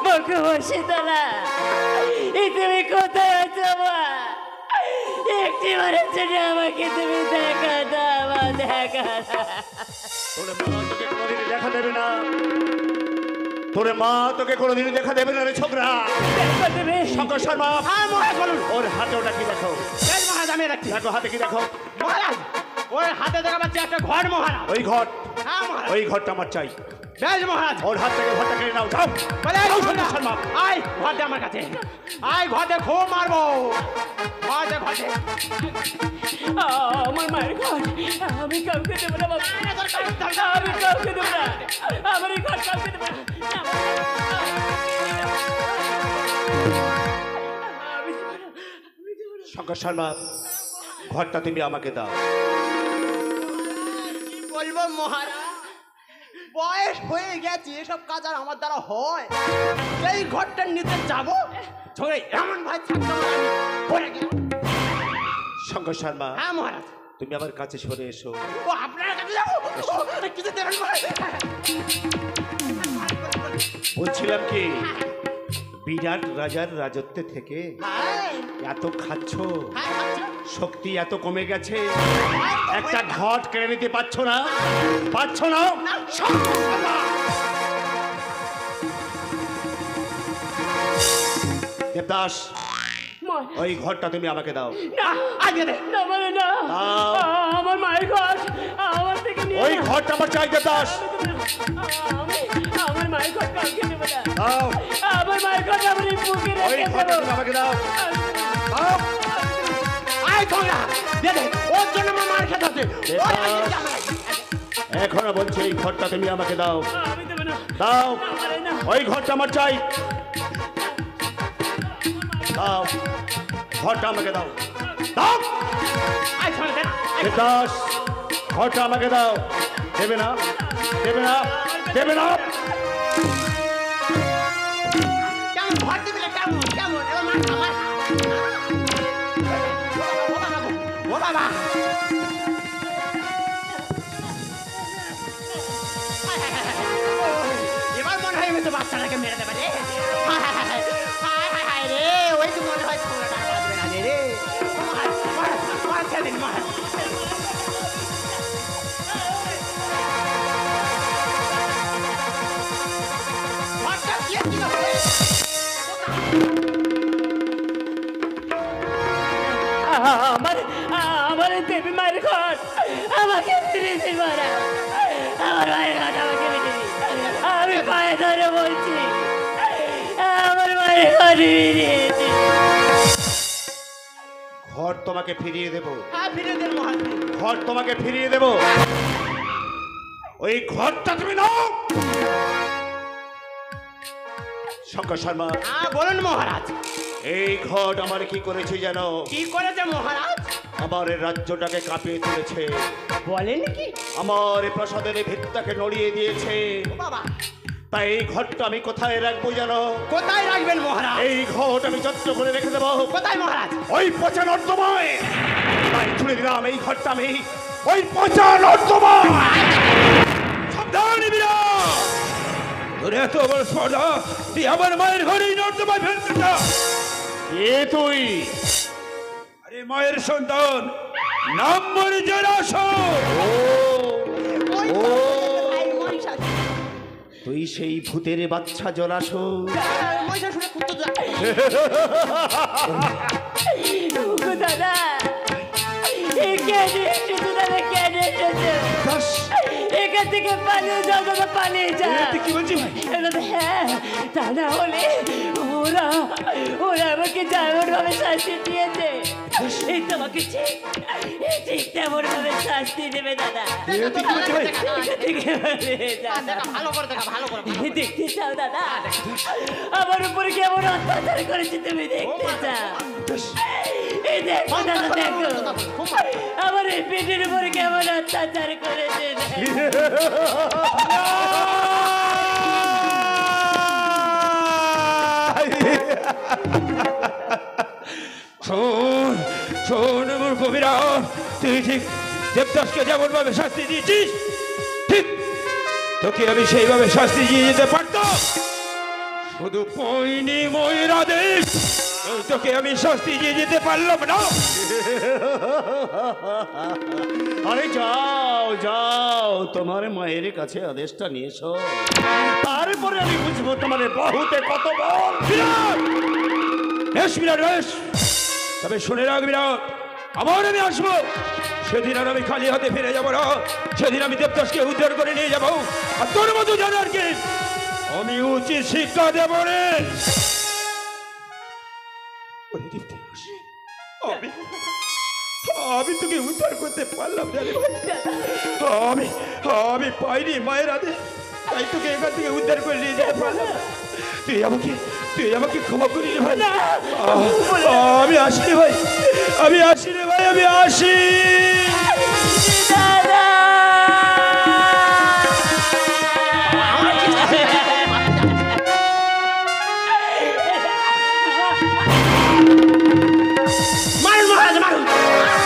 মা শীতলা, এই তুমি কোথায় আছো মা? একটি বারের জন্য আমাকে তুমি দেখা দাও, দেখা দাও। তোর মা তোকে কোনোদিন দেখা দেবে না, তোর মা তোকে কোনোদিন দেখা দেবে না রে ছোকরা। দেখা দেবে। শঙ্কর শর্মা, হ্যাঁ মহারাজ বলুন। ওর হাতে ওটা কি দেখো? বেশ মহারাজ আমি রাখছি। দেখো হাতে কি দেখো? মহারাজ ওর হাতে দেখা পাচ্ছি একটা ঘর মহারাজ। ওই ঘর, হ্যাঁ মহারাজ। ওই ঘরটা আমার চাই। বেশ মহারাজ। ওর হাত থেকে ঘরটা কেড়ে নাও, যাও। বলে যাও, শোনা, শঙ্কর শর্মা। আয় ঘর দে আমার কাছে, আয় ঘর দে, খুব মারবো। ঘর দে, ঘর দে। আমার মায়ের ঘর আমি কাউকে দেবো না বাবা, আমি কাউকে দেবো না, আমার এই ঘর কাউকে দেবো না। আমি দেবো না, আমি দেবো না। শঙ্কর শর্মা, ঘরটা তুমি আমাকে দাও। কি বলবো মহারাজ, বয়স হয়ে গেছে, এসব কাজ আর আমার দ্বারা হয়? এই ঘরটা নিতে যাবো, ঝরে এমন ভাই থাকতাম আর আমি পড়ে গেলাম। শঙ্কর শর্মা, হ্যাঁ মহারাজ। তুমি আমার কাছে সরে এসো। ও আপনার কাছে যাবো, কিছু দেবেন মহারাজ? বলছিলাম কি, বিরাট রাজার রাজত্বে থেকে হ্যাঁ, এত খাচ্ছ, হ্যাঁ, আচ্ছা। শক্তি এত কমে গেছে, একটা ঘট কেড়ে নিতে পারছো না, পারছো না? শঙ্কর শর্মা! দেবদাস, মা- ওই ঘরটা তুমি আমাকে দাও। না, আগে দে। না মানে না, দাও। আমার মায়ের ঘর আমার থেকে নিয়ে ওই নাও। ঘরটা আমার চাই দেবদাস। আমি আমার মায়ের ঘর কাউকে দেবো না, দাও, আমার মায়ের ঘর আমার এই বুকে ওই রেখে ঘরটা দেবো। তুমি আমাকে দাও। দাও। আয় ঝগড়া দে দে, ওর জন্য আমার মার খেতে হচ্ছে। ওর আগে দে আমার আগে। এখনো বলছি এই ঘরটা তুমি আমাকে দাও। আমি দেবো না, দাও, আমারে না। ওই ঘরটা আমার চাই। দাও, ঘরটা আমাকে দাও। দাও। আয় ঝগড়া দে না। আয়। দেবদাস, ঘরটা আমাকে দাও। দেবে না, দেবে না, দেবে না। কেমন ঘর দিবি না, কেমন কেমন এবার মার খা, মার খা। ও বাবা, ও বাবা। এবার মনে হয় আমি তো বাচ্চাটাকে মেরে দেবে রে। হায় হায় হায় রে, ওই তো মনে হয় ছোড়াটা বাঁচবে না রে। মার, মার, মার, ছেড়ে দিন, মার। ঘরটা দিয়ে দিল রে। আমার আমার দেবী মায়ের ঘর আমাকে ফিরে দিবা না, আমার মায়ের ঘর আমাকে ফিরে দিবি, আমি পায়ে ধরে বলছি আমার মায়ের ঘর ফিরিয়ে দিবি। ঘর তোমাকে ফিরিয়ে দেব, হ্যাঁ, ফিরে দিন মহারাজ। ঘর তোমাকে ফিরিয়ে দেব। ওই ঘরটা তুমি নাও। শঙ্কর শর্মা, হ্যাঁ বলুন মহারাজ। এই ঘট আমার কি করেছে জানো? কি করেছে মহারাজ? আমার এই রাজ্যটাকে কাঁপিয়ে তুলেছে, বলেন কি? আমার এই প্রাসাদের ভিতটাকে নড়িয়ে দিয়েছে। ও বাবা, তাই এই ঘরটা আমি কোথায় রাখবো জানো? কোথায় রাখবেন মহারাজ? এই ঘট আমি যত্ন করে রেখে দেবো কোথায় মহারাজ? ওই পচা নর্দমায়। তাই ছুড়ে দিলাম এই ঘরটা আমি ওই পচা নর্দমায়। সাবধান বিরা, তোর এত বড় স্পর্ধা, তুই আমার মায়ের ঘরেই নর্দমায় ফেলতে চাস? এ তুই? আরে মায়ের সন্তান, নাম মরে জরাসন। ওই ও। ভাই মহিষাসুর। তুই সেই ভূতের বাচ্চা জলাশয়। মহিষাসুরের পুত্র যা। ওগো দাদা, এ কেন এসেছো দাদা, কেন এসেছো? এখান থেকে পালিয়ে যাও দাদা, পালিয়ে যাও। তুই কি বলছিস ভাই? দাদা হ্যাঁ, তা না হলে ওরা ওরা আমাকে যেমন ভাবে শাস্তি দিয়েছে, এই তোমাকে ঠিক তেমন ভাবে শাস্তি দেবে দাদা। তুই কি বলছিস ভাই? এখান থেকে পালিয়ে যাও। দেখা ভালো করে দেখা, ভালো করে। দেখতে চাও দাদা, আমার উপর কেমন অত্যাচার করেছে তুমি দেখতে চাও? এই দেখো দাদা, দেখো আমার এই পেটের উপর কেমন অত্যাচার করেছে। শোন শোন মূর্খ বীরা, তুই ঠিক দেবদাসকে যেমন ভাবে শাস্তি দিয়েছিস, ঠিক তোকে আমি সেইভাবে শাস্তি দিয়ে যেতে পারতাম। শুধু পয়নি ময়ূর আদেশ তোকে আমি শাস্তি দিয়ে যেতে পারলাম না। আরে যাও যাও, তোমার মায়ের কাছে আদেশটা নিয়ে এসো, তারপরে আমি বুঝবো তোমার বহুতে কত বল। বিরাট বেশ, বিরাট বেশ, তবে শুনে রাখ বিরাট, আবার আমি আসবো, সেদিন আর আমি খালি হাতে ফিরে যাবো না। সেদিন আমি দেবদাসকে উদ্ধার করে নিয়ে যাবো, আর তোর মতো জানারকে আমি উচিত শিক্ষা দেবো রে। ওরে দেবদাস, আমি তোকে উদ্ধার করতে পারলাম না রে ভাই। আমি পাইনি মায়ের আদেশ, তাই তোকে এখান থেকে উদ্ধার করে নিয়ে যেতে পারলাম না। তুই আমাকে ক্ষমা করি রে ভাই। আমি আসি রে ভাই, আমি আসি রে ভাই, আমি আসি। মারুন মহারাজ মারুন,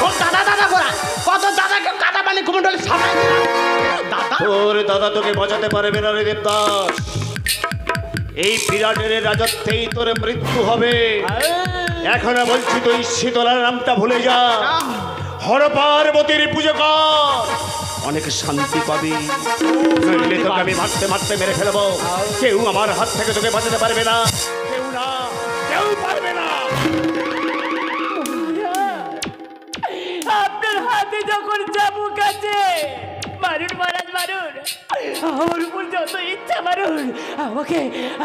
ও দাদা দাদা করা কত দাদাকে কাদা পানি কুমন্ডলে সামনে দিলাম। দাদা, তোর দাদা তোকে বাঁচাতে পারবে না রে দেবদাস। এই বিরাটের রাজত্বেই তোর মৃত্যু হবে। এখনো বলছি তুই শীতলার নামটা ভুলে যা, হর পার্বতীর পুজো কর, অনেক শান্তি পাবি। নইলে তোকে আমি মারতে মারতে মেরে ফেলবো। কেউ আমার হাত থেকে তোকে বাঁচাতে পারবে না, কেউ না, কেউ পারবে না। আপনার হাতে যখন চাবুক আছে, মারুন মহারাজ মারুন, আমার উপর যত ইচ্ছা মারুন,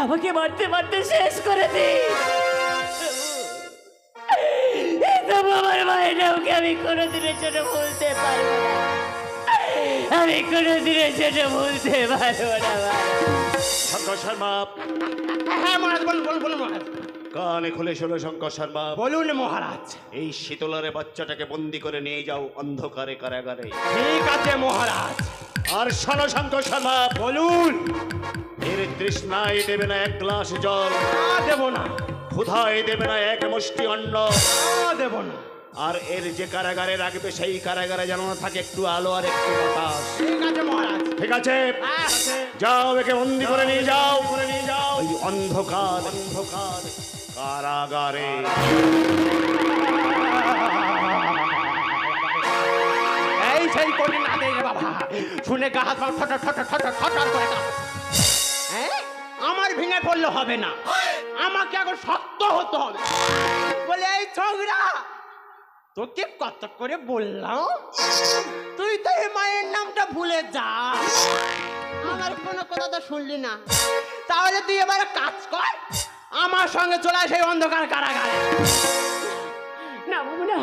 আমাকে মারতে মারতে শেষ করে দিন। আমার মায়ের নামকে আমি কোনোদিনের জন্য ভুলতে পারবো না, আমি কোনোদিনের জন্য ভুলতে পারবো না। শঙ্কর শর্মা, হ্যাঁ মহারাজ, বলুন বলুন বলুন মহারাজ। কানে খুলে শোনো শঙ্কর শর্মা, বলুন মহারাজ। এই শীতলারে বাচ্চাটাকে বন্দি করে নিয়ে যাও অন্ধকারে কারাগারে। ঠিক আছে মহারাজ। আর শোনো শঙ্কর শর্মা, বলুন। এর তৃষ্ণায় দেবে না এক গ্লাস জল, দেব না, ক্ষুধায় দেবে না এক মুষ্টি অন্ন, দেব না। আর এর যে কারাগারে রাখবে সেই কারাগারে যেন না থাকে একটু আলো আর একটু বাতাস। ঠিক আছে মহারাজ। ঠিক আছে, যাও একে বন্দি করে নিয়ে যাও, ওই অন্ধকার অন্ধকার কারাগারে। এই সেই কঠিন আদেশ বাবা, শুনে গা হাত পা ঠট ঠট ঠট ঠট করে কাঁপে। হ্যাঁ, আমার ভেঙে পড়লে হবে না, আমাকে এখন শক্ত হতে হবে। বলে এই ছোকরা, তোকে কত করে বললাম, তুই তো এই মায়ের নামটা ভুলে যা। আমার কোনো কথা তো শুনলি না, তাহলে তুই এবার কাজ কর, আমার সঙ্গে চলে আয় সেই অন্ধকার কারাগারে। না বাবু না,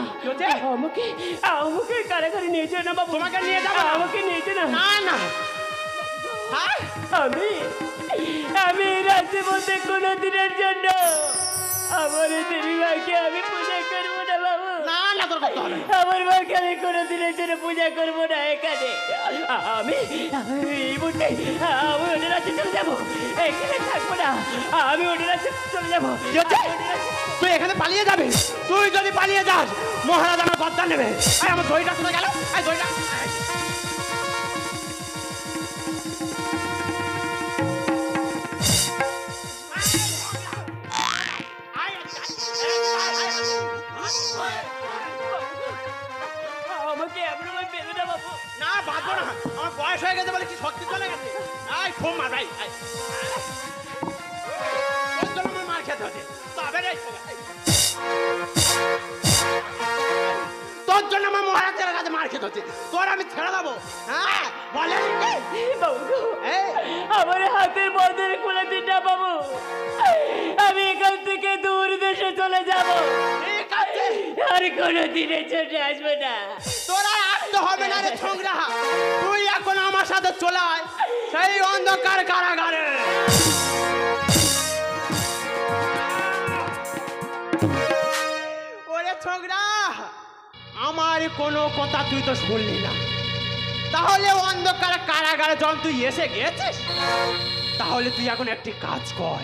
আমাকে কারাগারে নিয়ে যাও না বাবু। তোমাকে নিয়ে যাবো? আমাকে নিয়ে যাও না। না না, হ্যাঁ আমি এই রাজ্যের মধ্যে কোনোদিনের জন্য আমার দেবী মাকে আমি পূজা করবো না বাবু। না না, তোর করতে হবে না। আমার মাকে আমি কোনোদিনের জন্য পূজা করবো না এখানে। আমি এই মুহূর্তে আমি ওদের রাজ্যে চলে যাবো, এখানে থাকবো না, আমি ওদের রাজ্যে চলে যাবো। তুই এখানে পালিয়ে যাবি? তুই যদি পালিয়ে যাস, মহারাজ আমার গদ্দার নেবে। এই আমার দইটা কোথায় গেল? এই দইটা আমাকে এমন পেলো না বাবু। না, বাঁধবো না, আমার বয়স হয়ে গেছে বলে কি শক্তি চলে গেছে। এই ফোন মার ভাই, তোর জন্য আমার মার খেতে হচ্ছে। তবে রে, তোর জন্য আমার মহারাজের কাছে মার খেতে হচ্ছে, তোর আমি ছেড়ে দেবো? হ্যাঁ বলে বাবু, আমার হাতের বন্ধের খুলে দিন না বাবু, আমি এখান থেকে দূর দেশে চলে যাব। ঠিক আছে, আর কোনো দিনের জন্য আসবো না। তোরা আসতে হবে না রে ছোকরা, তুই এখন আমার সাথে চলে আয় সেই অন্ধকার কারাগারে। ওরে ছোকরা, আমার কোনো কথা তুই তো শুনলি না, তাহলে অন্ধকার কারাগারে যখন তুই এসে গেছিস, তাহলে তুই এখন একটি কাজ কর,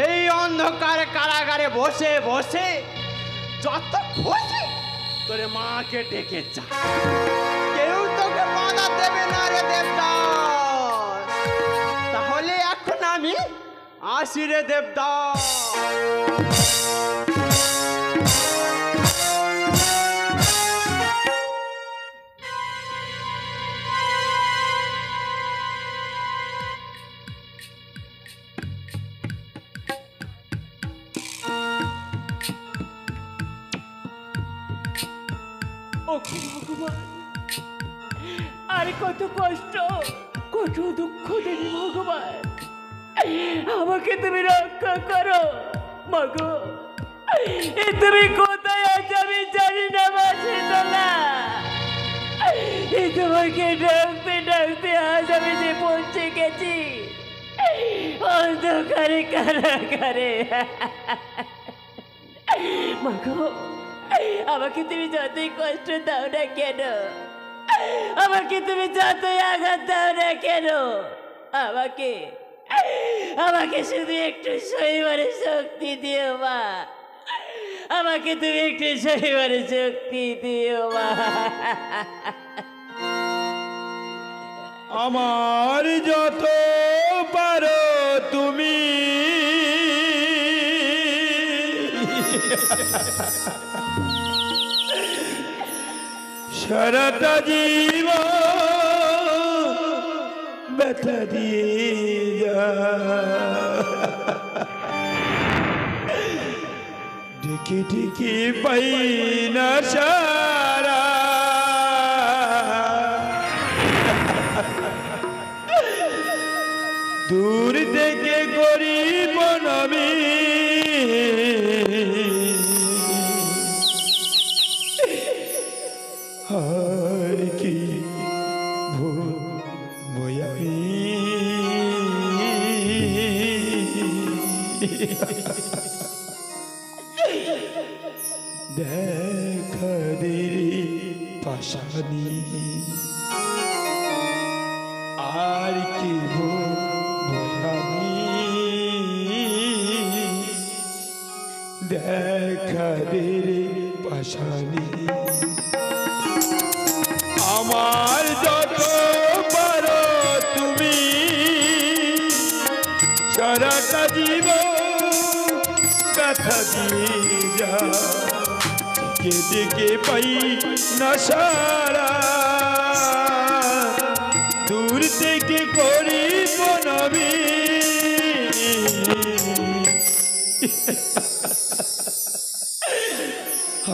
এই অন্ধকার কারাগারে বসে বসে যত খুশি তোর মাকে ডেকে যা, কেউ তোকে বাধা দেবে না রে দেবদাস। তাহলে এখন আমি আসি রে দেবদাস। ও ভগবান, আর কত কষ্ট, কত দুঃখ দেবী ভগবান, আমাকে তুমি রক্ষা করো মাগো। তুমি কোথায় আছো আমি জানি না মাসিতলা। তোমাকে ডাকতে ডাকতে আজ আমি যে পৌঁছে গেছি অন্ধকারে কারাগারে। মাগো, আমাকে তুমি যতই কষ্ট দাও না কেন, আমাকে তুমি যতই আঘাত দাও না কেন, আমাকে আমাকে শুধু একটু সইবার শক্তি দিও মা। আমাকে তুমি একটু সইবার শক্তি দিও মা। আমার যত পারো তুমি সারাটা জীবন ব্যথা দিয়ে যা, ডেকে ডেকে পাই না সারা, দূর থেকে গরিব নবী আর কি ভয়ামি দেখা দেরি পাশানি আর কি ভয়ামি দেখা দেরি পাশানি। আমার যত পারো তুমি সারাটা জীবন ব্যথা দিয়ে যা, কে দেখে পাই না সারা, দূর থেকে করিব নবী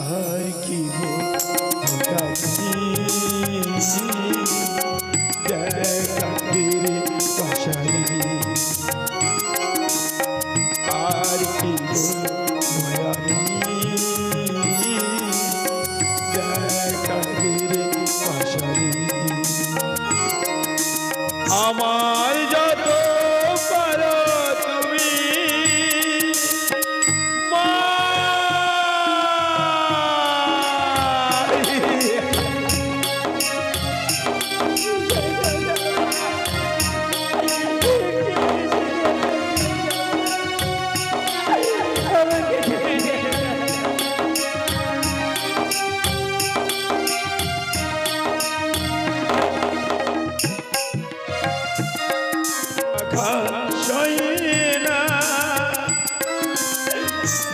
আর কি দেখা দেরি পাশানি আর কি ভয়ানি, দেখা দেরি পাশানি। আমার যত পারো তুমি মা,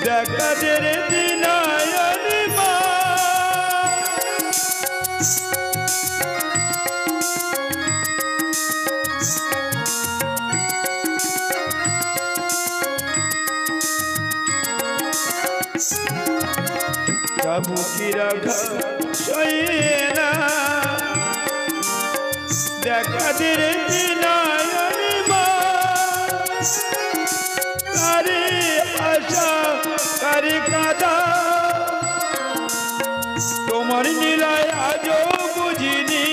দেখা দেরে দিনায়নি মা, চাবুকিরা ঘা দেখা দেরে দিনায়নি মা, কারে আশা কারে কাদা তোমার নীলায় আজও বুঝিনি,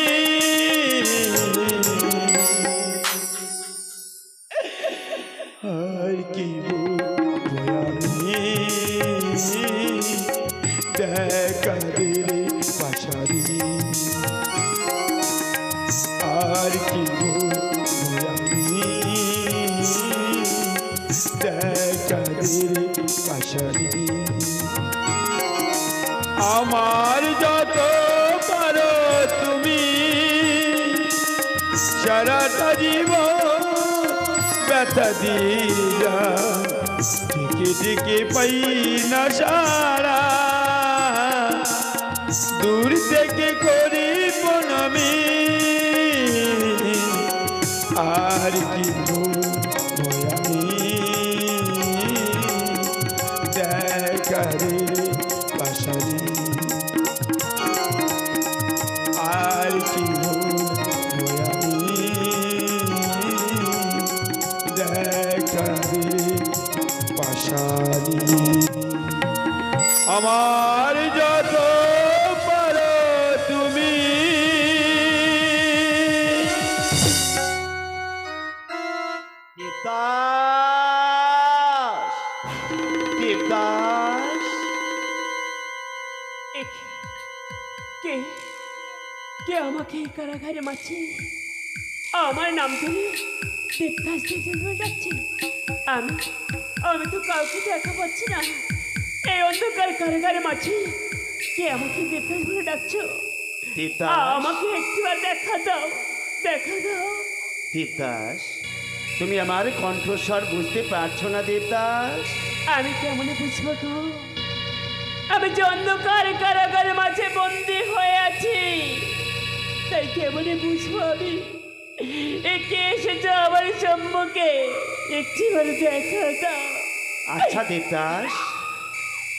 আর কি ভয়ানি দেখা দিলে পাশারি, আর কি ভয়ানি দেখা দিলে পাশারি। আমার যত পারো তুমি সারাটা জীবন ব্যথা দিয়া ডেকে ডেকে পাই না সারা দূর থেকে করি প্রণামী আর কি ভয়ামি দেখারে পাশারি আর কি ভয়ামি দেখারে পাশারি আমার যত পারো তুমি দেবদাস দেবদাস কে কে আমাকে এই কারাগারে মারছে? আমার নাম ধরে দেবদাস দেবদাস ডাকছে। আমি আমি তো কাউকে দেখা পাচ্ছি না। এই অন্ধকার কারাগারে মারছি। কে আমাকে দেবদাস বলে ডাকছো? দেবদাস আমাকে একটিবার দেখা দাও, দেখা দাও। দেবদাস তুমি আমার কণ্ঠস্বর বুঝতে পারছো না দেবদাস? আমি কেমন বুঝবো গো? আমি যে অন্ধকার কারাগারের মাঝে বন্দি হয়ে আছি, তাই কেমনে বুঝবো আমি? কে এসেছো আমার সম্মুখে? একটিবার দেখা দাও। আচ্ছা দেবদাস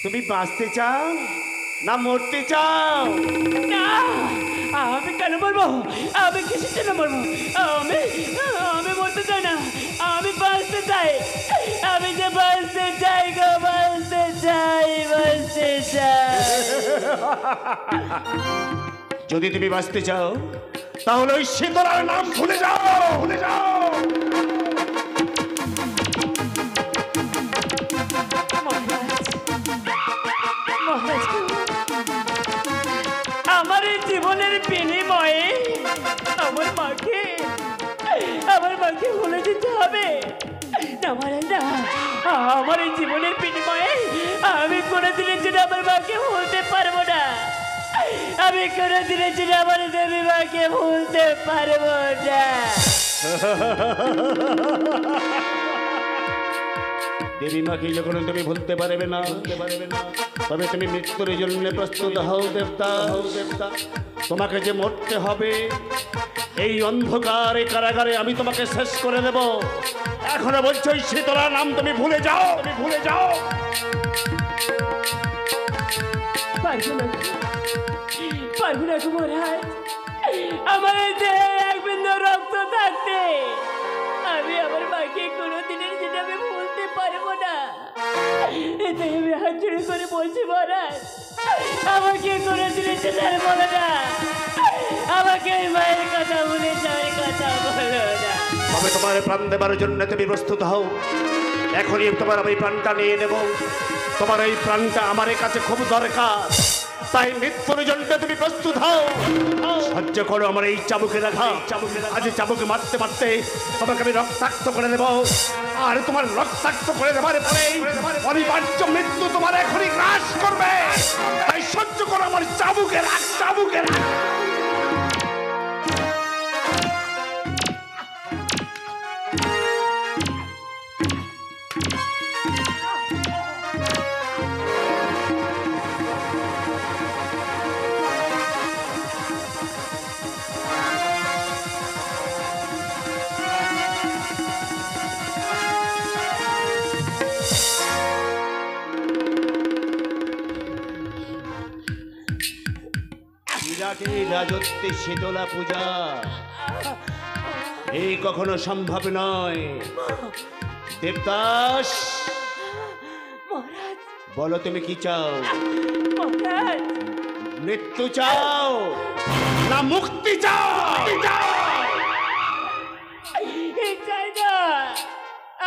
তুমি বাঁচতে চাও না মরতে চাও? না, আমি কেন মরবো? আমি কিসের জন্য মরবো? আমি আমি মরতে চাই না, আমি বাঁচতে চাই। আমি যে বাঁচতে চাই গো, বাঁচতে চাই, বাঁচতে চাই। যদি তুমি বাঁচতে চাও তাহলে ওই শীতলার নাম ভুলে যাও, ভুলে যাও। আমার এই জীবনের বিনিময়ে আমার মাকে ভুলে যেতে হবে। না মানে না, আমার এই জীবনের বিনিময়ে আমি কোনোদিনের জন্য আমার মাকে ভুলতে পারবো না। আমি কোনোদিনের জন্য আমার দেবী মাকে ভুলতে পারবো না। দেবী মাকে যখন তুমি ভুলতে পারবে না, তবে তুমি মৃত্যুর জন্য প্রস্তুত হও দেবতা। তোমাকে যে মরতে হবে, এই অন্ধকারে কারাগারে আমি তোমাকে শেষ করে দেব। এখনো বলছো ওই শীতলার নাম তুমি ভুলে যাও, তুমি ভুলে যাও। পারবো না, পারবো না গো মহারাজ। আমার এই দেহে এক বিন্দু রক্ত থাকতে আমি আমার মাকে কোনোদিনের জন্য আমি ভুলতে পারবো না। এতে আমি হাত জোড়ে করে বলছি মহারাজ, আমাকে কোনোদিনের জন্য আর বলো না। আমাকে এই মায়ের কথা বলে যাওয়ার কথা বলো না। তবে তোমার প্রাণ দেবার জন্য তুমি প্রস্তুত হও। এখনই তোমার আমি প্রাণটা নিয়ে নেব। তোমার এই প্রাণটা আমার কাছে খুব দরকার, তাই মৃত্যুর জন্য তুমি প্রস্তুত হও। সহ্য করো আমার এই চাবুকে রাখা। আজ চাবুকে মারতে মারতে তোমাকে আমি রক্তাক্ত করে দেব। আর তোমার রক্তাক্ত করে দেবার পরে অনিবার্য মৃত্যু তোমার এখনই গ্রাস করবে। তাই সহ্য করো আমার চাবুকে রাখ, চাবুকে রাখ। বিরাটের রাজত্বে শীতলা পূজা এই কখনো সম্ভব নয়। দেবদাস মহারাজ, বলো তুমি কি চাও? মহারাজ, মৃত্যু চাও না মুক্তি চাও? এই চাই না,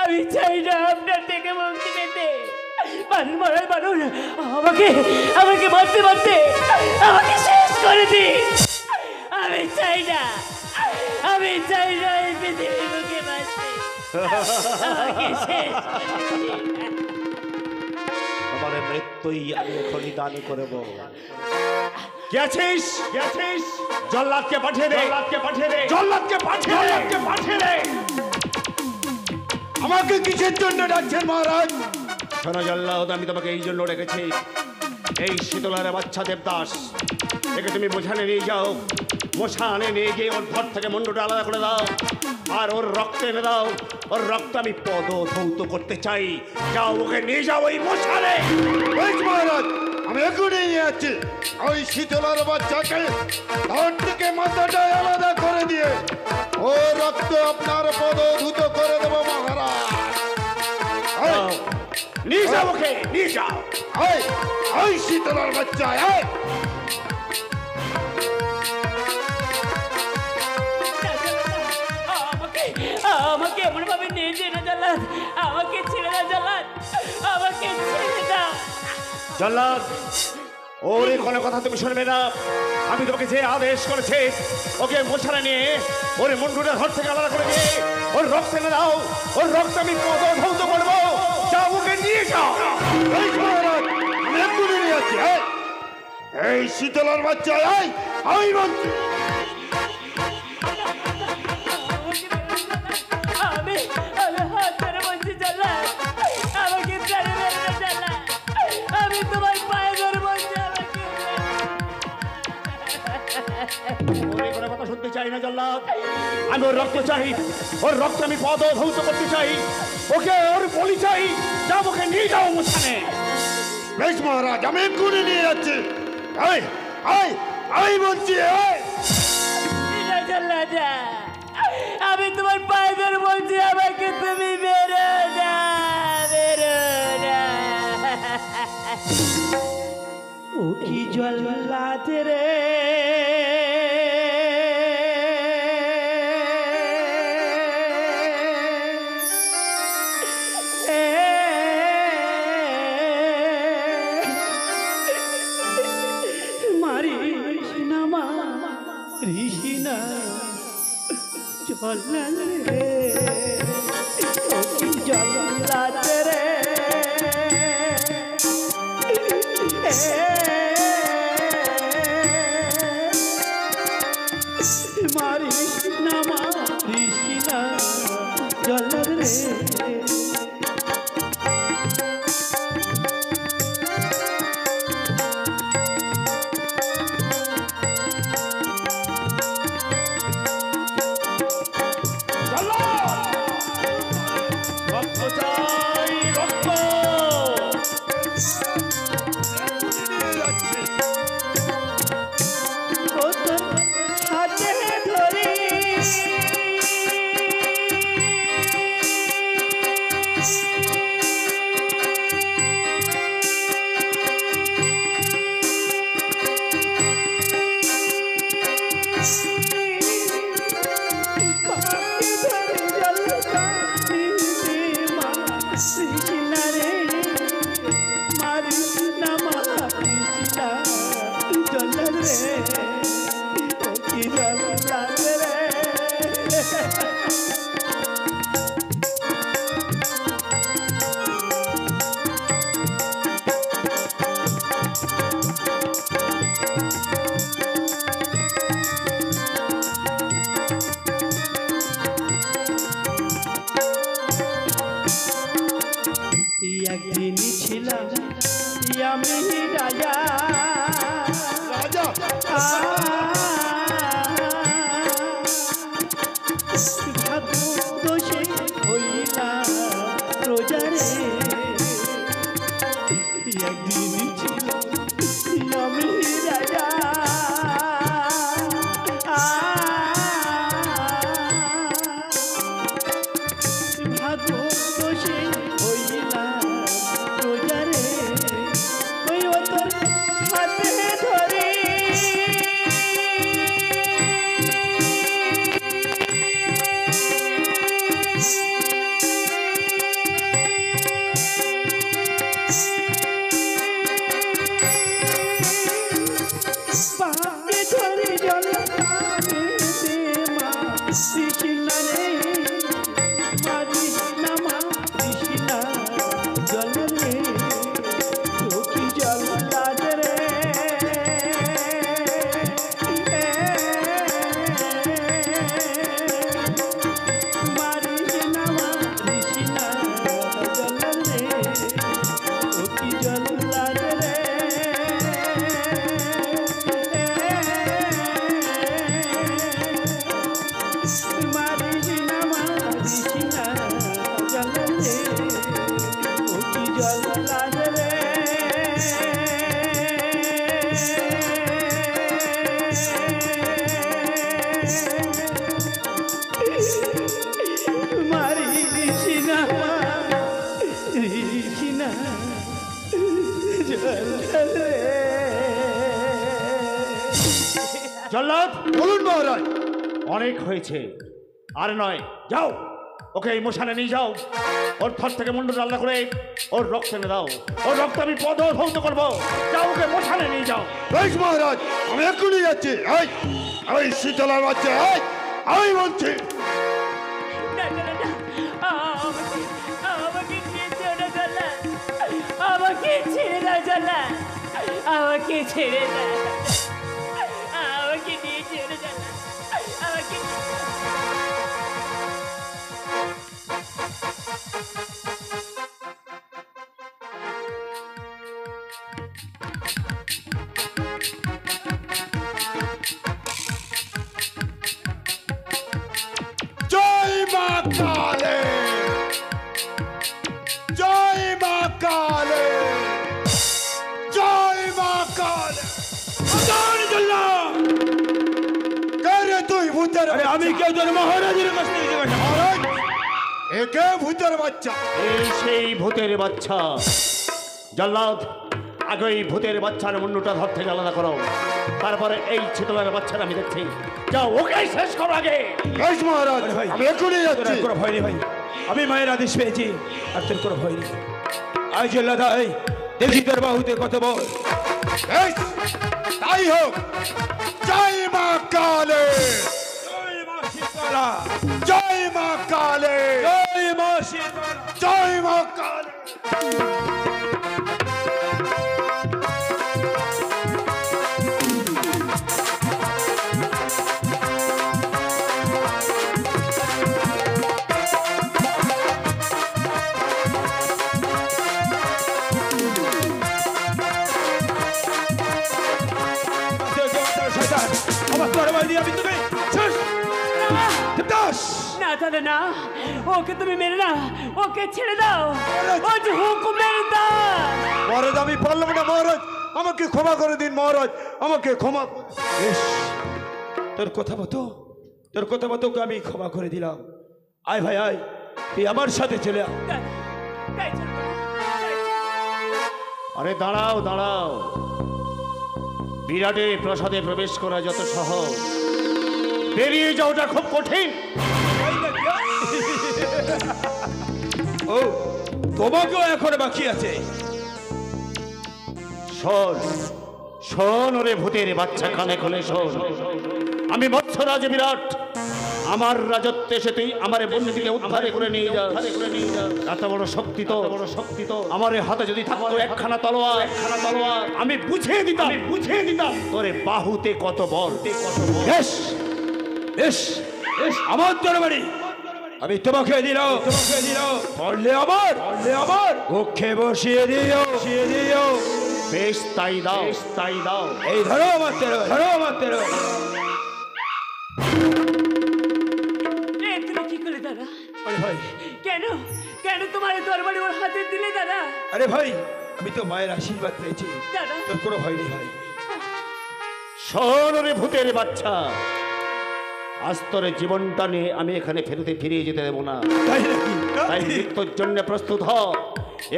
আমি চাই না আপনার থেকে মুক্তি পেতে। মানুষ মহারাজ, মানুষ আমাকে আমাকে মারতে মারতে আমাকে শেষ করে দিন। আমি চাই না, আমি চাই না এই পৃথিবীর বুকে বাঁচতে। আমাকে শেষ করে দিন। তোমার মৃত্যুই আমি এখনই দান করব। গেছিস গেছিস, জল্লাদকে পাঠিয়ে দে, জল্লাদকে পাঠিয়ে দে, জল্লাদকে পাঠিয়ে দে। আমাকে কিসের জন্য ডাকছেন মহারাজ? শোনো জল্লাদ, আমি তোমাকে এই জন্য রেখেছি। এই শীতলার বাচ্চা দেবদাস, একে তুমি বোঝানে নিয়ে যাও, মশানে নিয়ে গিয়ে ওর ঘর থেকে মুন্ডটা আলাদা করে দাও, আর ওর রক্ত এনে দাও। ওর রক্ত আমি পদধৌত করতে চাই। যাও, ওকে নিয়ে যাও ওই মশানে। বেশ মহারাজ, আমি এখনই নিয়ে যাচ্ছি। ওই শীতলার বাচ্চাকে ধর থেকে মাথাটা আলাদা করে দিয়ে ও রক্ত আপনার পদধূত করে দেবো মহারাজ। যাও, নিয়ে যাও ওকে, নিয়ে যাও। ওই শীতলার বাচ্চা আমাকে আমাকে এমন ভাবে নিয়ে যেও না জল্লাদ, আমাকে ছেড়ে দাও জল্লাদ, আমাকে ছেড়ে দাও। জল্লাদ, ওর এই কোনো কথা তুমি শুনবে না। আমি তোমাকে যে আদেশ করেছি, ওকে মশানে নিয়ে ওর মুন্ডুটা ঘর থেকে আলাদা করে দিয়ে ওর রক্ত এনে দাও। ওর রক্ত আমি পদধৌত করবো। যাও, ওকে নিয়ে যাও। এই মহারাজ, আমি এখনই নিয়ে যাচ্ছি। এই শীতলার বাচ্চা আমি বলছি। আমি হাত ধরে বলছি জল্লাদ, আমাকে ছেড়ে দেবে না জল্লাদ, আমি তোমার পায়ে ধরে বলছি আমাকে। ওর এই কোনো কথা শুনতে চাই না জল্লাদ। আমি ওর রক্ত চাই, ওর রক্ত আমি পদধৌত করতে চাই। ওকে ওর বলি চাই। যাও, ওকে নিয়ে যাও মশানে। বেশ মহারাজ, আমি এক্ষুনি নিয়ে যাচ্ছি। আমি বলছি না জল্লাদ, আমি তোমার পায়ে ধরে বলছি আমাকে তুমি বেরো না, বেরো না। ও কি জল্লাদ রে, মারিস না মারিস না জল্লাদ রে, ও কি জল্লাদ রে, মারিস না জল্লাদ রে। রক্ত চাই, রক্ত। ও তোর হাতে ধরে একদিন ছিলাম আমি রাজা, রাজা দোষে হইলাম রোজারে। একদিন ছিলাম আমি রাজা, ভাগ্য দোষে হইলাম রোজারে। ওই ও তোর হাতে ধরে মারি ঋষিনা ঋষিনা জল্লাদ বলুন মহারাজ। অনেক হয়েছে, আর নয়, যাও ওকে এই মশানে নিয়ে যাও, ওর থর থেকে মুন্ডু রান্না করে ওর রক্ত এনে দাও, ওর রক্ত আমি পদধৌত করবো। যাও ওকে মশানে নিয়ে যাও। বেশ মহারাজ, আমি এক্ষুনি যাচ্ছি। এই শীতলার বাচ্চা, আমি বলছি। না না না না, আমাকে নিয়ে যেও না জল্লা, আমাকে ছেড়ে দাও জল্লা, আমাকে ছেড়ে দাও, আমাকে নিয়ে যেও না জল্লা, আমাকে জয় মা কালী, জয় মা কালী, জয় মা কালী। কে রে তুই ভূতের? আরে আমি কেউ তোর মহারাজের কাছ থেকে জিজ্ঞাসা করছি। মহারাজ, একে ভূতের বাচ্চা। এই সেই ভূতের বাচ্চা। জল্লাদ, আগে এই ভূতের বাচ্চার মুন্ডুটা ধর থেকে আলাদা করো, তারপরে এই ছিতলার বাচ্চাটা আমি দেখছি। যাও ওকে শেষ করো আগে। বেশ মহারাজ, আরে ভাই, আমি এক্ষুনি তোর যাচ্ছি। আর কোনো ভয় নেই ভাই, আমি মায়ের আদেশ পেয়েছি, আর তোর কোনো ভয় নেই। আয় জল্লাদাই, দেখি তোর বাহুতে কত বল। বেশ, তাই হোক। জয় মা কালী, জয় মা শীতলা, জয় মা কালী, জয় মা শীতলা। জয় মা কালী। শয়তান, আমার তরবারি দিয়ে আমি তোকে শেষ। দেবদাস, না দাদা না, ওকে তুমি মেরে না, ওকে ছেড়ে দাও, ও যে হুকুমের দাও। মহারাজ, আমি পারলাম না মহারাজ, আমাকে ক্ষমা করে দিন মহারাজ, আমাকে ক্ষমা। বেশ, তোর কথা মতো, তোর কথা মতো ওকে আমি ক্ষমা করে দিলাম। আয় ভাই আয়, তুই আমার সাথে চলে আয়। তাই চলো, তাই চলো। আরে দাঁড়াও দাঁড়াও, বিরাটের প্রাসাদে প্রবেশ করা যত সহজ, বেরিয়ে যাওয়াটা খুব কঠিন। ও, তোমাকেও এখন বাকি আছে। শোন শোন ওরে ভূতের বাচ্চা, কানে খোলে শোন। আমি মৎস্যরাজ বিরাট, আমার রাজত্বে এসে তুই আমার বন্ধুকে উদ্ধারে করে নিয়ে যা। এত বড় শক্তি তো আমার হাতে যদি থাকতো একখানা তলোয়ার, আমি বুঝিয়ে দিতাম তোরে বাহুতে কত বল। বেশ বেশ বেশ, আমার তরবারি আমি তোমাকে দিলাম, পড়লে আমার মুখে বসিয়ে দিও। বেশ তাই দাও। এই ধরো আমার তরবারি। এ তুমি কি করলে দাদা? আরে ভাই, কেন কেন তোমার এই তরবারি ওর হাতে দিলে দাদা? আরে ভাই, আমি তো মায়ের আশীর্বাদ পেয়েছি, দাদা তোর কোনো ভয় নেই ভাই। শোন ওরে ভূতের বাচ্চা, আজ তোর জীবনটা নিয়ে আমি এখানে ফিরিয়ে যেতে দেবো না। তাই নাকি? তাই মৃত্যুর জন্য প্রস্তুত হ,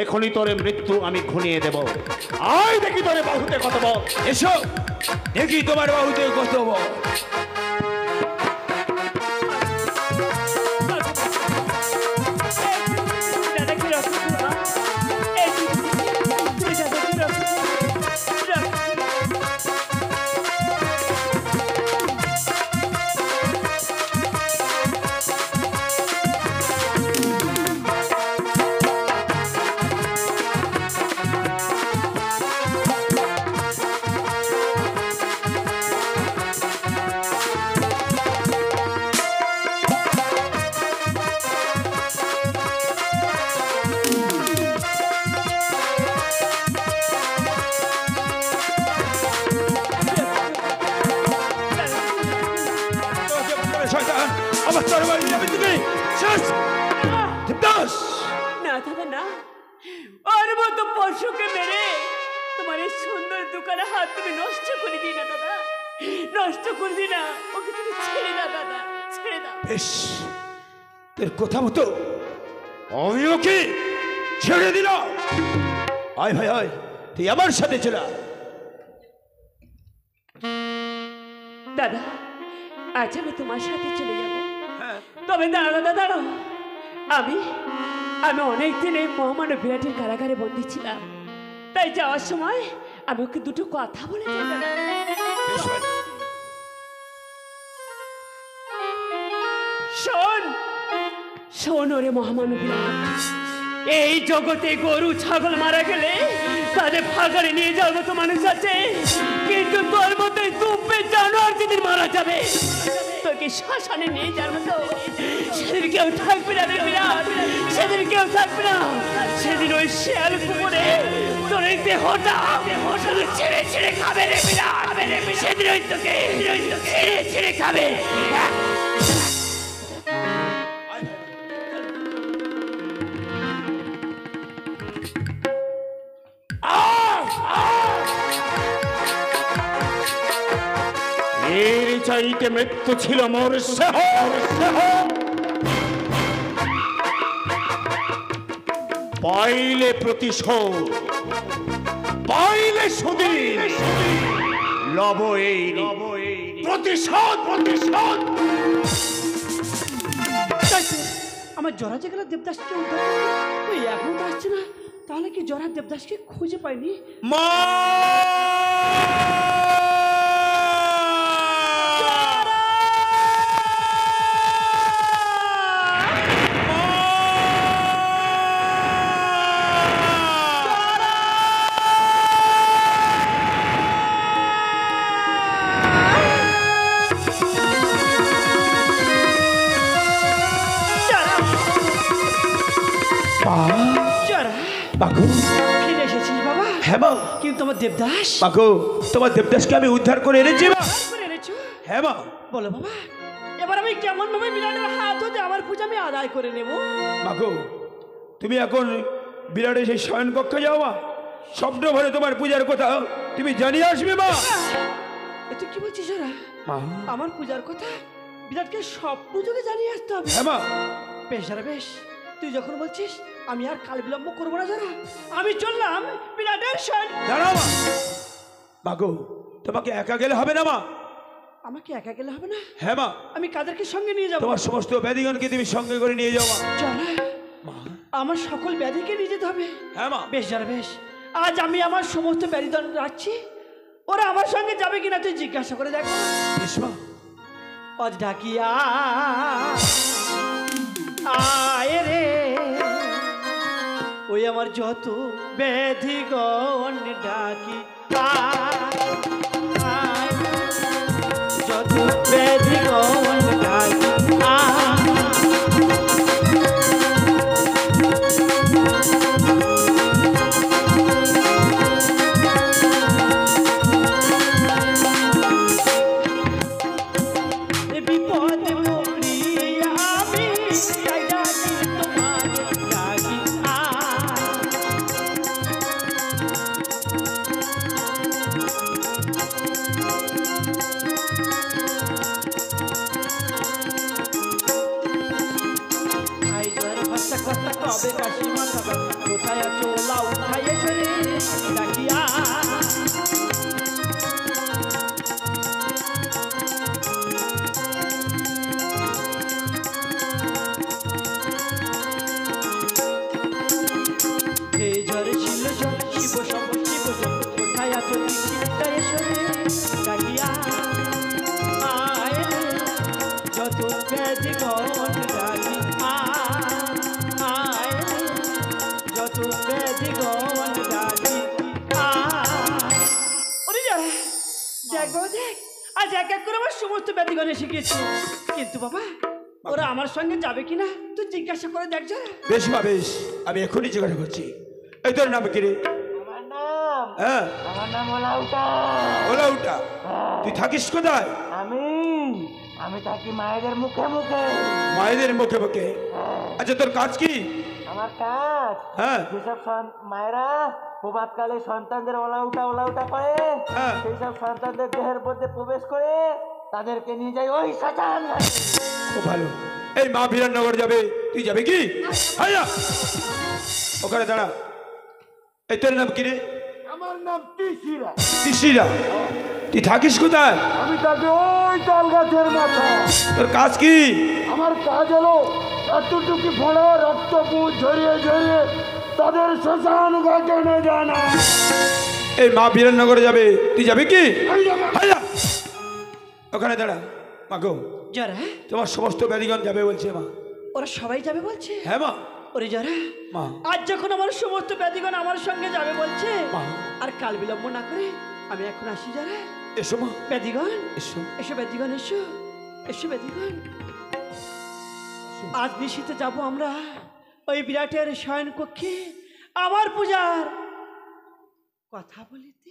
এখনই তোর মৃত্যু আমি ঘুনিয়ে দেব। আয় দেখি তোরে বাহুতে কত বল। এসো দেখি তোমার বাহুতে কত বল। দাদাকে রক্ষা করো, এই তুমি দাদাকে রক্ষা করো। দুখানা হাত তুমি নষ্ট করে দিই না দাদা, নষ্ট করে দিই না, ওকে তুমি ছেড়ে দাও দাদা, ছেড়ে দাও। বেশ, তোর কথা মতো আমি ওকে ছেড়ে দিলাম। আয় ভাই আয়, তুই আমার সাথে চলে আয়। দাদা আজ আমি তোমার সাথে চলে যাব। তবে দাঁড়া দাদা দাঁড়াও, আমি অনেক দিন এই মহামানব বিরাটের কারাগারে বন্দী ছিলাম, তাই যাওয়ার সময় আমি ওকে দুটো কথা বলে যাই দাদা। শোন শোন ওরে মহামানব বিরাট, এই জগতে গরু ছাগল মারা গেলে তাদের ফাঁকারে নিয়ে যাওয়ার মতো মানুষ আছে, কিন্তু তোর মতোই দুব্বে জানোয়ার যেদিন মারা যাবে তোকে শ্মশানে নিয়ে যাওয়ার মতো সেদিন কেউ থাকবে না রে বিরাট, সেদিন কেউ থাকবে না। সেদিন ওই শেয়াল কুকুরে তোর এই দেহটা শুধু ছেড়ে ছেড়ে খাবে রে বিরাট, সেদিন ওই তোকে ছেড়ে ছেড়ে খাবে। এর চাইতে মৃত্যু ছিল মোর সহ, পাইলে প্রতিশোধ, পাইলে সুদিন, লব এই প্রতিশোধ, প্রতিশোধ। আমার জরা যে গেল দেবদাসকে উদ্ধার করতে, তুই এখন তো আসছে না, তাহলে কি জরা দেবদাসকে খুঁজে পাইনি? মা বাঘু, ফিরে এসেছিস বাবা? হ্যাঁ মা। কিন্তু আমার দেবদাস বাঘু, তোমার দেবদাসকে আমি উদ্ধার করে এনেছি মা। করে এনেছো? হ্যাঁ মা। বলো বাবা, এবার আমি কেমন ভাবে বিরাটের হাত হতে আমার পূজা আমি আদায় করে নেব? বাঘু, তুমি এখন বিরাটের সেই শয়ন কক্ষে যাও মা, স্বপ্ন ভরে তোমার পূজার কথা তুমি জানিয়ে আসবে মা। এ তুই কি বলছিস ওরা? মা, আমার পূজার কথা বিরাটকে স্বপ্ন যোগে জানিয়ে আসতে হবে? হ্যাঁ মা। বেশ রে বেশ, তুই যখন বলছিস আমি আর কাল বিলম্ব করবো না যারা, আমি চললাম বিরাটের শয়ন। দাঁড়াও মা। বাঘু, তোমাকে একা গেলে হবে না মা। আমাকে একা গেলে হবে না? হ্যাঁ মা। আমি কাদেরকে সঙ্গে নিয়ে যাবো? তোমার সমস্ত ব্যাধিগণকে তুমি সঙ্গে করে নিয়ে যাও মা। যারা মা, আমার সকল ব্যাধিকে নিয়ে যেতে হবে? হ্যাঁ মা। বেশ যারা বেশ, আজ আমি আমার সমস্ত ব্যাধিদণ্ড রাখছি, ওরা আমার সঙ্গে যাবে কিনা তুই জিজ্ঞাসা করে দেখো। বেশ মা। আজ ডাকিয়া আয় রে, ওই আমার যত ব্যাধিগণ ডাকি আয়, যত ব্যাধিগণ ডাকি আয়। কবে কাশি মাথা কোথায় আছো লাউ খাইয়ে সরে ডাকিয়া এই ঝড়ে ছিল শিব সব শিব কোথায় আছো শিবটারে সরে ডাকিয়া আয় যত ব্যাধি গণ ডাকি আয় যত ব্যাধি গণ ডাকি ওরে যারা দেখ বাবা দেখ, আজ এক এক করে আমার সমস্ত ব্যাধিগণ এসে গিয়েছে, কিন্তু বাবা ওরা আমার সঙ্গে যাবে কিনা তুই জিজ্ঞাসা করে দেখ যারা। বেশ মা বেশ, আমি এখনই জিজ্ঞাসা করছি। এই তোর নাম কি রে? হ্যাঁ, আমার নাম ওলাউটা। ওলাউটা। তুই থাকিস কোথায়? আমি থাকি মায়েদের মুখে মুখে। মায়েদের মুখে মুখে? আচ্ছা, তোর কাজ কি? আমার কাজ হ্যাঁ, যেসব মায়েরা প্রভাতকালে সন্তানদের ওলাউটা করে হ্যাঁ। সেই সব সন্তানদের দেহের মধ্যে প্রবেশ করে তাদেরকে নিয়ে যায় ওই শ্মশান ঘাটে। খুব ভালো। এই মা বিরাননগর যাবে, তুই যাবে কি? হাইয়া ওখানে দাঁড়া। এই তোর নাম কি রে? আমার নাম টিসিরা। তিসিরা। তুই থাকিস কোথায়? আমি থাকি ওই তাল গাছের মাথা। তোর কাজ কি? আমার কাজ হলো এতটুকু ফোড়া রক্তপুর ঝরিয়ে ঝরিয়ে তাদের শ্মশান ঘাটে নিয়ে জানা। এই মা বিরাননগরে যাবে, তুই যাবে কি? হাইয়া ওখানে দাঁড়া। মা গো, যারা তোমার সমস্ত ব্যাধিগণ যাবে বলছে মা। ওরা সবাই যাবে বলছে? হ্যাঁ মা। ওরে যারা মা আজ যখন আমার সমস্ত ব্যাধিগণ আমার সঙ্গে যাবে বলছে, মা আর কাল বিলম্ব না করে আমি এখন আসি। যারা এসো মা, ব্যাধিগণ এসো। এসো, ব্যাধিগণ এসো, এসো ব্যাধিগণ। আজ নিশীতে যাব আমরা ওই বিরাটের শয়ন কক্ষে আমার পূজার কথা বলিতে।